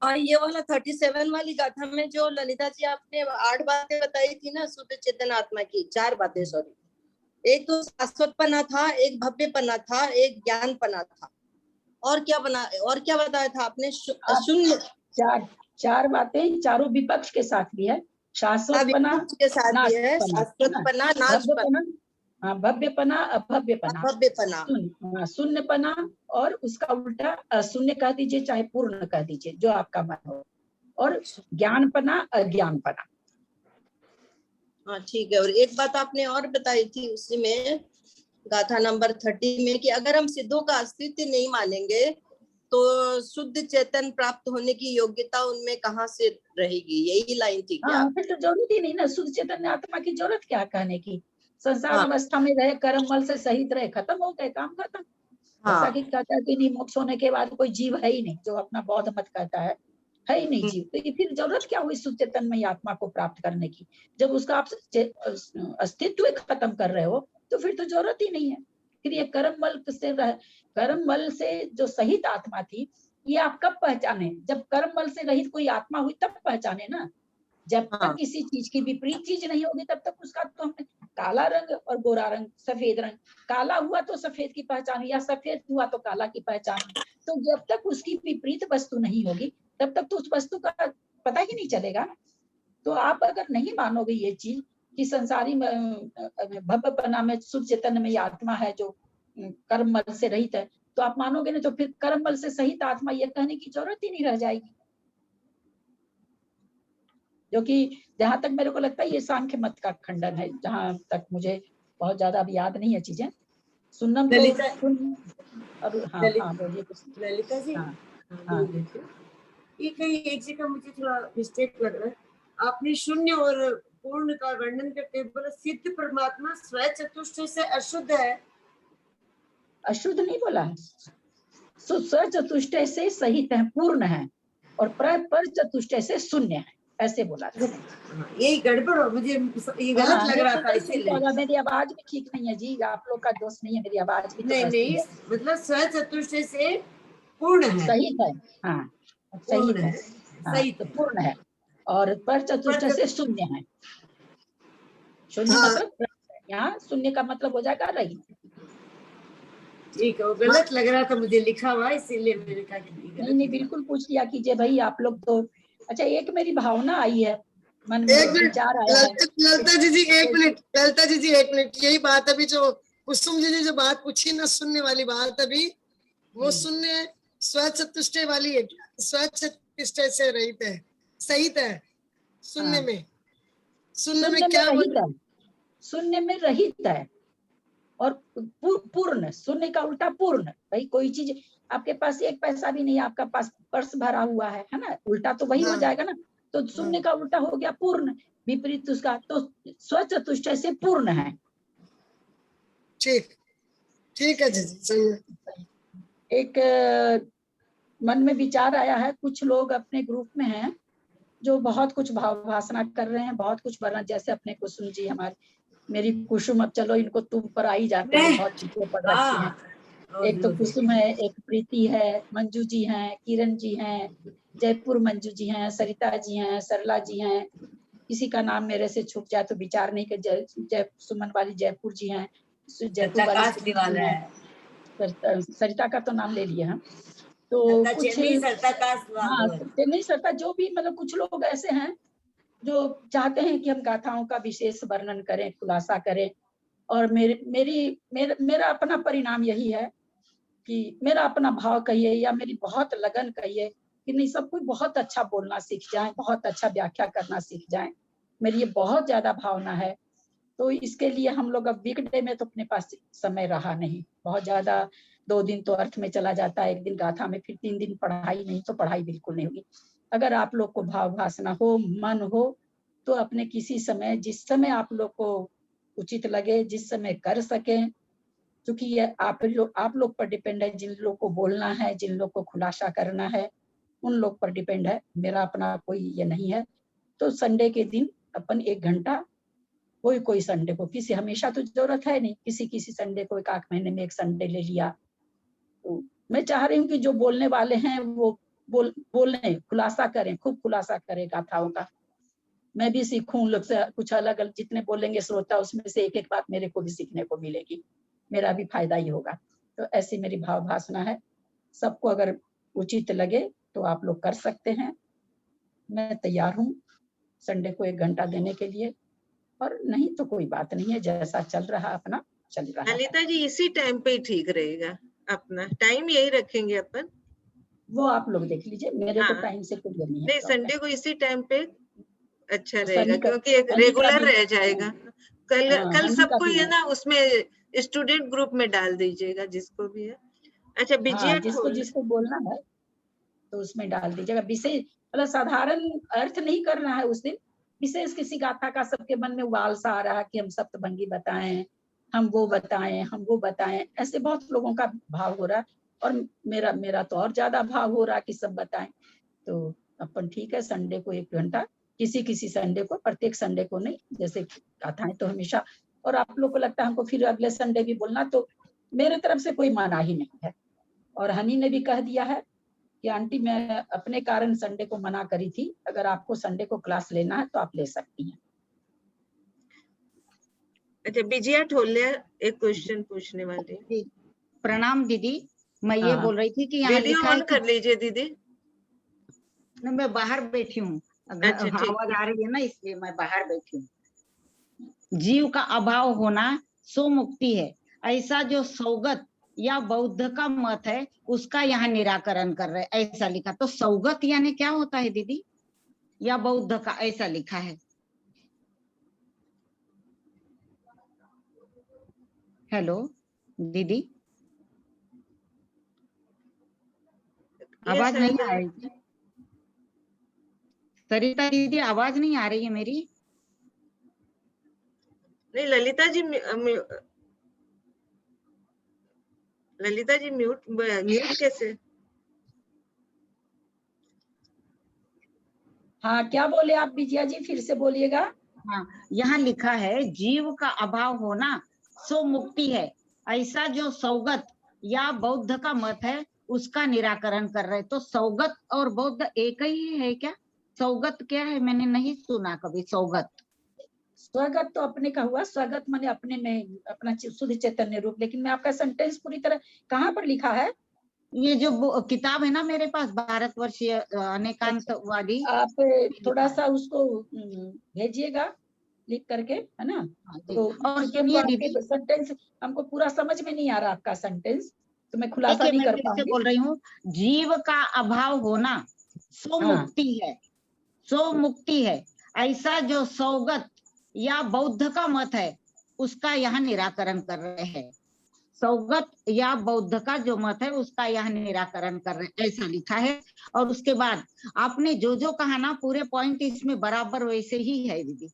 J: और ये वाला 37 वाली गाथा में जो ललिता जी आपने 8 बातें बताई थी ना, शुद्ध चेतन आत्मा की 4 बातें, सॉरी, एक तो शाश्वतपना था, एक भव्यपना था, एक ज्ञानपना था, और क्या बताया था आपने? शून्य।
A: 4 बातें, चारों विपक्ष के साथ भी है, शाश्वतपना
J: के साथ भी है, शाश्वतपना, नाशपना,
A: भव्यपना, अभव्यपना, शून्यपना, और उसका उल्टा अशून्य कह दीजिए, चाहे पूर्ण कह दीजिए, जो आपका मन हो, और ज्ञानपना, अज्ञानपना।
J: हाँ ठीक है। और एक बात आपने और बताई थी उसी में, गाथा नंबर 30 में, कि अगर हम सिद्धों का अस्तित्व नहीं मानेंगे तो शुद्ध चेतन प्राप्त होने की योग्यता उनमें कहाँ से रहेगी, यही लाइन थी क्या?
A: हाँ, फिर तो जरूरत ही नहीं ना, शुद्ध चेतन आत्मा की जरूरत क्या कहने की, संसार अवस्था में रहे, कर्म मल से सहित रहे, खत्म हो गए, काम खत्म। जैसा कि कहता है कि नहीं, मोक्ष होने के बाद कोई जीव है ही नहीं, जो अपना बौद्ध मत कहता है ही नहीं जीव, तो ये फिर जरूरत क्या हुई शुद्ध चेतन में आत्मा को प्राप्त करने की, जब उसका आप अस्तित्व खत्म कर रहे हो, तो फिर तो जरूरत ही नहीं है। फिर ये कर्म मल से जो सहित आत्मा थी, ये आप कब पहचाने? जब कर्म मल से रहित कोई आत्मा हुई तब पहचाने ना। जब तक किसी चीज की विपरीत चीज नहीं होगी तब तक उसका तो हमने काला रंग और गोरा रंग, सफेद रंग, काला हुआ तो सफेद की पहचान हुई, या सफेद हुआ तो काला की पहचान हुई। तो जब तक उसकी विपरीत वस्तु नहीं होगी तब तक तो उस वस्तु का पता ही नहीं चलेगा। तो आप अगर नहीं मानोगे ये चीज कि संसारी भव्यपना में शुद्ध चैतन्य में ये आत्मा है जो कर्म बल से रहित है, तो आप मानोगे नहीं, तो फिर कर्म बल से सहित आत्मा ये कहने की जरूरत ही नहीं रह जाएगी। जो कि जहां तक मेरे को लगता है ये सांख्य मत का खंडन है, जहां तक मुझे बहुत ज्यादा अब याद नहीं है चीजें। सुनम तो बोलिए
K: ललिता जी। ये कहीं एक जगह मुझे थोड़ा मिस्टेक लग रहा है, आपने शून्य और पूर्ण का वर्णन करते हुए बोला सिद्ध परमात्मा स्वयं चतुष्टय से अशुद्ध है।
A: अशुद्ध नहीं बोला है, स्वयं चतुष्टय से सहित है, पूर्ण है, और पर चतुष्टय से शून्य है, ऐसे बोला था।
K: ये गड़बड़ हो, मुझे ये गलत लग रहा था इसीलिए।
A: मेरी आवाज भी ठीक नहीं है जी, आप लोग का दोष नहीं है, मेरी आवाज भी
K: नहीं, मतलब स्वयं चतुष्टय से पूर्ण है,
A: सही है, हाँ सही है, सही तो पूर्ण है, और पर चतुष्टय से शून्य है। शून्य मतलब यहाँ शून्य का मतलब हो जाएगा रहित।
K: ठीक है, गलत लग रहा था मुझे लिखा हुआ, इसीलिए मैंने कहा कि
A: नहीं बिल्कुल पूछ लिया कीजिए भाई आप लोग तो। अच्छा, एक मेरी भावना आई है मन में, विचार आया है।
L: ललिता जी एक मिनट, ललिता जी एक मिनट, यही बात अभी जो कुसुम जी ने जो बात पूछी ना, सुनने वाली बात, अभी वो सुनने स्वचतुष्टय वाली है, स्वचतुष्टय से रहित है, सहित है सुनने में। सुनने में क्या
A: रहित है, शून्य में रहित है, और पूर्ण, शून्य का उल्टा पूर्ण। भाई कोई चीज आपके पास एक पैसा भी नहीं, आपका पास पर्स भरा हुआ है ना, उल्टा तो वही हो जाएगा ना। तो शून्य का उल्टा हो गया पूर्ण, विपरीत उसका, तो स्वचतुष्टय से पूर्ण है।
L: ठीक है जी, सही है।
A: एक मन में विचार आया है, कुछ लोग अपने ग्रुप में हैं जो बहुत कुछ भाव भाषणा कर रहे हैं, बहुत कुछ वर्णन, जैसे अपने कुसुम जी, हमारे मेरी कुसुम, अब चलो इनको तुम पर आ ही जाते हैं, बहुत चीजें पढ़ रखी हैं। एक तो कुसुम है, एक प्रीति है, मंजू जी हैं, किरण जी हैं, जयपुर मंजू जी हैं, सरिता जी हैं, सरला जी हैं, किसी का नाम मेरे से छूट जाए तो विचार नहीं कर, जय सुमन वाली जयपुर जी हैं, जयपुर वाली है, सरिता का तो नाम ले लिया हम। तो कुछ नहीं सरता, जो भी मतलब कुछ लोग ऐसे हैं जो चाहते हैं कि हम गाथाओं का विशेष वर्णन करें, खुलासा करें, और मेरा अपना परिणाम यही है कि मेरा अपना भाव कहिए या मेरी बहुत लगन कहिए कि नहीं, सब कोई बहुत अच्छा बोलना सीख जाए, बहुत अच्छा व्याख्या करना सीख जाए, मेरी ये बहुत ज्यादा भावना है। तो इसके लिए हम लोग अब वीकडे में तो अपने पास समय रहा नहीं, बहुत ज्यादा 2 दिन तो अर्थ में चला जाता है, 1 दिन गाथा में, फिर 3 दिन पढ़ाई नहीं, तो पढ़ाई बिल्कुल नहीं होगी। अगर आप लोग को भाव भाषणा हो, मन हो, तो अपने किसी समय, जिस समय आप लोग को उचित लगे, जिस समय कर सकें, क्योंकि ये आप लोग पर डिपेंड है, जिन लोग को बोलना है, जिन लोग को खुलासा करना है, उन लोग पर डिपेंड है, मेरा अपना कोई ये नहीं है। तो संडे के दिन अपन 1 घंटा, कोई संडे को, किसी हमेशा तो जरूरत है नहीं, किसी संडे को 1 महीने में 1 संडे ले लिया। तो मैं चाह रही हूँ कि जो बोलने वाले हैं वो बोलने, खुलासा करें, खूब खुलासा करें गाथाओं का, मैं भी सीखूं लोग से कुछ अलग अलग, जितने बोलेंगे श्रोता उसमें से एक बात मेरे को भी सीखने को मिलेगी, मेरा भी फायदा ही होगा। तो ऐसी मेरी भाव भाषणा है, सबको अगर उचित लगे तो आप लोग कर सकते हैं, मैं तैयार हूँ संडे को 1 घंटा देने के लिए, और नहीं तो कोई बात नहीं है, जैसा चल रहा अपना चल रहा है।
B: ललिता जी इसी टाइम पे ही ठीक रहेगा, अपना टाइम यही रखेंगे अपन,
A: वो आप लोग देख लीजिए, मेरे को टाइम से कोई नहीं है।
B: नहीं, संडे को इसी टाइम पे अच्छा रहेगा, क्योंकि एक रेगुलर रह जाएगा। कल सबको है ना, उसमें स्टूडेंट ग्रुप में डाल दीजिएगा जिसको भी है। अच्छा, विजय
A: जिसको बोलना है तो उसमें डाल दीजिएगा। विशेष मतलब साधारण अर्थ नहीं करना है उस दिन, विशेष किसी गाथा का सबके मन में उबाल सा आ रहा कि हम सप्तभंगी बताएं, हम वो बताएं, ऐसे बहुत लोगों का भाव हो रहा, और मेरा तो और ज्यादा भाव हो रहा कि सब बताएं। तो अपन ठीक है, संडे को 1 घंटा, किसी संडे को, प्रत्येक संडे को नहीं, जैसे गाथाएं तो हमेशा, और आप लोग को लगता है हमको फिर अगले संडे भी बोलना, तो मेरे तरफ से कोई माना ही नहीं है। और हनी ने भी कह दिया है कि आंटी मैं अपने कारण संडे को मना करी थी, अगर आपको संडे को क्लास लेना है तो आप ले सकती हैं।
B: अच्छा, विजया ठोलिया एक क्वेश्चन पूछने वाली।
M: प्रणाम दीदी, मैं ये बोल रही थी कि यहाँ
B: वीडियो ऑन कर लीजिए दीदी।
M: मैं बाहर बैठी हूँ,
B: अच्छा, ठीक।
M: आवाज आ रही है ना, इसलिए मैं बाहर बैठी हूँ। जीव का अभाव होना सो मुक्ति है, ऐसा जो सौगत या बौद्ध का मत है उसका यहाँ निराकरण कर रहे, ऐसा लिखा। तो सौगत यानी क्या होता है दीदी, या बौद्ध का, ऐसा लिखा है। हेलो दीदी, आवाज नहीं आ रही है? सरिता दीदी आवाज नहीं आ रही है मेरी?
B: नहीं, ललिता जी ललिता जी म्यूट कैसे?
A: हाँ, क्या बोले आप विजया जी, फिर से बोलिएगा।
M: हाँ, यहाँ लिखा है जीव का अभाव होना सो मुक्ति है, ऐसा जो सौगत या बौद्ध का मत है उसका निराकरण कर रहे। तो सौगत और बौद्ध एक ही है क्या? सौगत क्या है, मैंने नहीं सुना कभी सौगत।
A: स्वगत तो अपने का हुआ, स्वगत माने अपने में अपना शुद्ध चैतन्य रूप। लेकिन मैं आपका सेंटेंस पूरी तरह कहाँ पर लिखा है?
M: ये जो किताब है ना मेरे पास, भारतवर्षीय अनेकांतवादी,
A: आप थोड़ा सा उसको भेजिएगा लिख करके, है ना? तो
M: और सुनिए दीदी,
A: सेंटेंस हमको पूरा समझ में नहीं आ रहा आपका सेंटेंस, तो मैं खुलासा नहीं कर पाऊंगी।
M: बोल रही हूँ, जीव का अभाव होना सो मुक्ति है, सो मुक्ति है, ऐसा जो सौगत या बौद्ध का मत है उसका यहाँ निराकरण कर रहे हैं। सौगत या बौद्ध का जो मत है उसका यहाँ निराकरण कर रहे हैं, ऐसा लिखा है। और उसके बाद आपने जो जो कहा ना, पूरे पॉइंट इसमें बराबर वैसे ही है दीदी।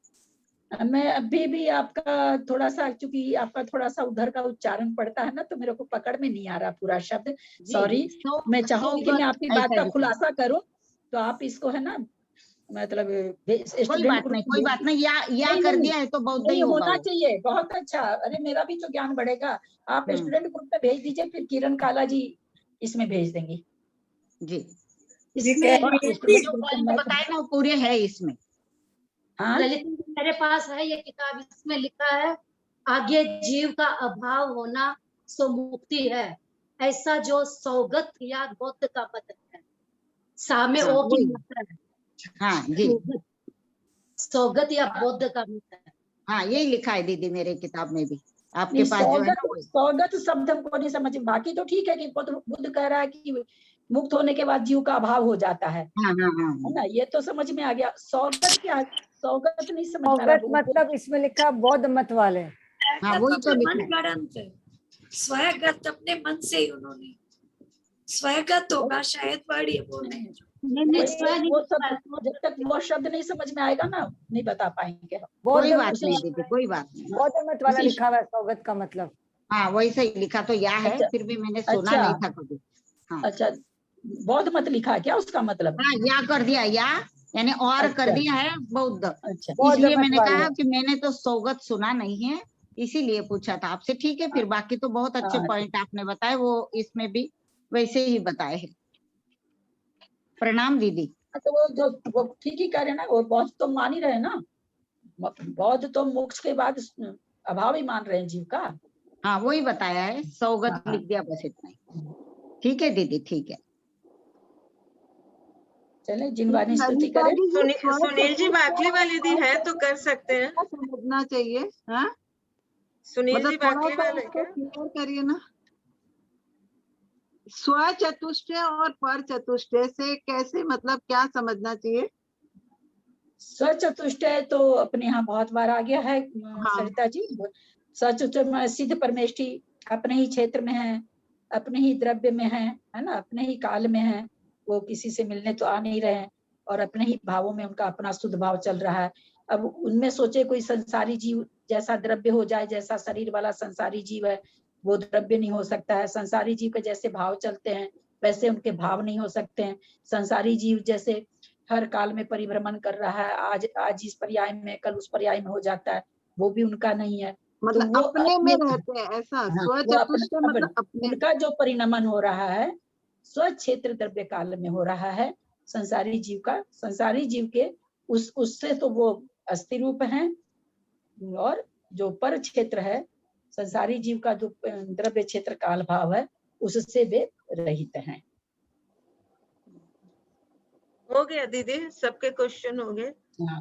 A: मैं अभी भी आपका थोड़ा सा, क्योंकि आपका थोड़ा सा उधर का उच्चारण पड़ता है ना, तो मेरे को पकड़ में नहीं आ रहा पूरा शब्द, सॉरी। मैं चाहूंगी कि मैं आपकी बात का खुलासा करूं, तो आप इसको है ना, मतलब
M: कोई बात नहीं, या कर दिया है तो बौद्ध ही
A: होना चाहिए। बहुत अच्छा, अरे मेरा भी तो ज्ञान बढ़ेगा। आप स्टूडेंट ग्रुप में भेज दीजिए, फिर किरण काला जी इसमें भेज देंगी
M: जी।
A: इसमें
M: बताए ना पूरे है इसमें।
A: हाँ,
N: ललित मेरे पास है ये किताब, इसमें लिखा है आगे जीव का अभाव होना सो मुक्ति है, ऐसा जो सौगत या बौद्ध का मत है। सामे ओ की मात्रा है।
M: हाँ जी,
N: सौगत या बौद्ध का मत है।
M: हाँ, यही लिखा है दीदी मेरे किताब में भी। आपके पास जो है ना,
A: सौगत शब्द हमको नहीं समझ। बाकी तो ठीक है कि बुद्ध कह रहा है कि मुक्त होने के बाद जीव का अभाव हो जाता है।
M: हाँ।
A: है ना, ये तो समझ में आ गया। सौगत क्या, सौगत नहीं समझ में आ
G: रहा। मतलब इसमें लिखा बौद्ध मत वाले।
M: हाँ, वही तो
D: मन गणंत है। स्वगत अपने मन से ही उन्होंने स्वगत होगा शायद, वर्ड बोलने हैं।
A: वो सब जब तक वो शब्द नहीं समझ में आएगा ना, नहीं बता पाएंगे।
M: कोई बात नहीं दीदी, कोई बात नहीं।
G: बौद्ध मत वाला लिखा हुआ है सौगत का मतलब।
M: हाँ, वैसे ही लिखा तो या है। अच्छा, फिर भी मैंने सुना नहीं था कभी। हाँ।
A: अच्छा, बौद्ध मत लिखा है क्या उसका मतलब?
M: हाँ, या कर दिया, या यानी और कर दिया है बौद्ध। इसलिए मैंने कहा कि मैंने तो सौगत सुना नहीं है, इसीलिए पूछा था आपसे। ठीक है, फिर बाकी तो बहुत अच्छे पॉइंट आपने बताए, वो इसमें भी वैसे ही बताए हैं। प्रणाम दीदी।
A: तो वो ठीक ही करे ना, वो बौद्ध तो मान ही रहे ना। बौद्ध तो मोक्ष के बाद अभाव ही मान रहे हैं जीव का।
M: हाँ, वही बताया है, सौगत लिख दिया, बस इतना ही। ठीक है दीदी, ठीक है।
A: चले जिनवानी स्तुति करें।
B: सुनील जी बाकली वाली दी है तो कर सकते हैं,
H: समझना चाहिए। हाँ,
B: सुनील जी बाकली वाले
H: करिए ना। स्व चतुष्टय और पर चतुष्टय से कैसे, मतलब क्या समझना चाहिए?
A: स्व चतुष्टय तो अपने यहाँ बहुत बार आ गया है सरिता जी। स्व चतुष्टय सिद्ध परमेष्ठी अपने ही क्षेत्र में है, अपने ही द्रव्य में है ना, अपने ही काल में है। वो किसी से मिलने तो आ नहीं रहे हैं, और अपने ही भावों में उनका अपना शुद्ध भाव चल रहा है। अब उनमें सोचे कोई संसारी जीव जैसा द्रव्य हो जाए, जैसा शरीर वाला संसारी जीव है वो द्रव्य नहीं हो सकता है। संसारी जीव के जैसे भाव चलते हैं वैसे उनके भाव नहीं हो सकते हैं। संसारी जीव जैसे हर काल में परिभ्रमण कर रहा है, आज इस पर्याय में कल उस पर्याय में हो जाता है, वो भी उनका नहीं है।
H: मतलब
A: तो
H: अपने में रहते हैं ऐसा। स्व चतुष्टय मतलब अपने,
A: उनका जो परिणमन हो रहा है स्व क्षेत्र द्रव्य काल में हो रहा है संसारी जीव का। संसारी जीव के उससे तो वो अस्थि रूप है, और जो पर क्षेत्र है संसारी जीव का जो द्रव्य क्षेत्र काल भाव है उससे वे रहित हैं।
B: हो गया दीदी, सबके क्वेश्चन हो गए।
A: हाँ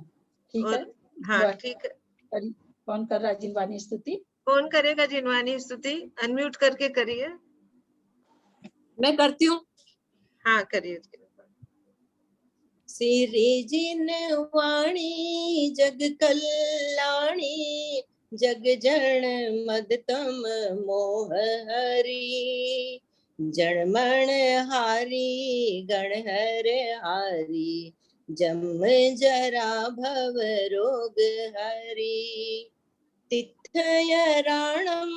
A: ठीक है।
B: हाँ ठीक है।
A: कौन कर रहा है जिनवानी स्तुति?
B: कौन करेगा जिनवानी स्तुति? अनम्यूट करके करिए।
J: मैं करती हूँ।
B: हाँ करिए।
J: सिरि जिनवाणी जग कल्याणी, जग जन मदतम मोह हरि, जन हारी गण हर हारी, जम जरा भव रोग हरि, तिथय राणम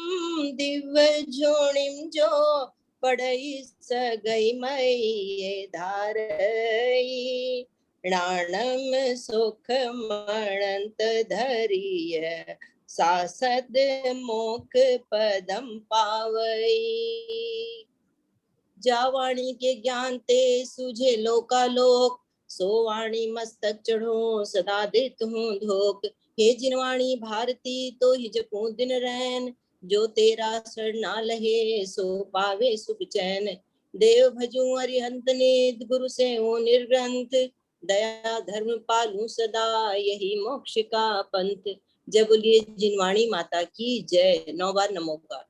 J: दिव्य जोनिम जो, पढ़ई सगई मई धारई, राणम सुख मणंत धरिय, सासद मोख पदम पावई, जावाणी के ज्ञान ते सुझे लोकालोक, सोवाणी मस्तक चढ़ो सदा देत हूँ धोक, हे जिनवाणी भारती तो ही जपू दिन रैन, जो तेरा शरण ना लहे सो पावे सुख चैन, देव भजू अरिहंत नेत गुरु से ओ निर्ग्रंथ, दया धर्म पालू सदा यही मोक्ष का पंथ। जय बोलिए जिनवाणी माता की जय। 9 बार नमोकार।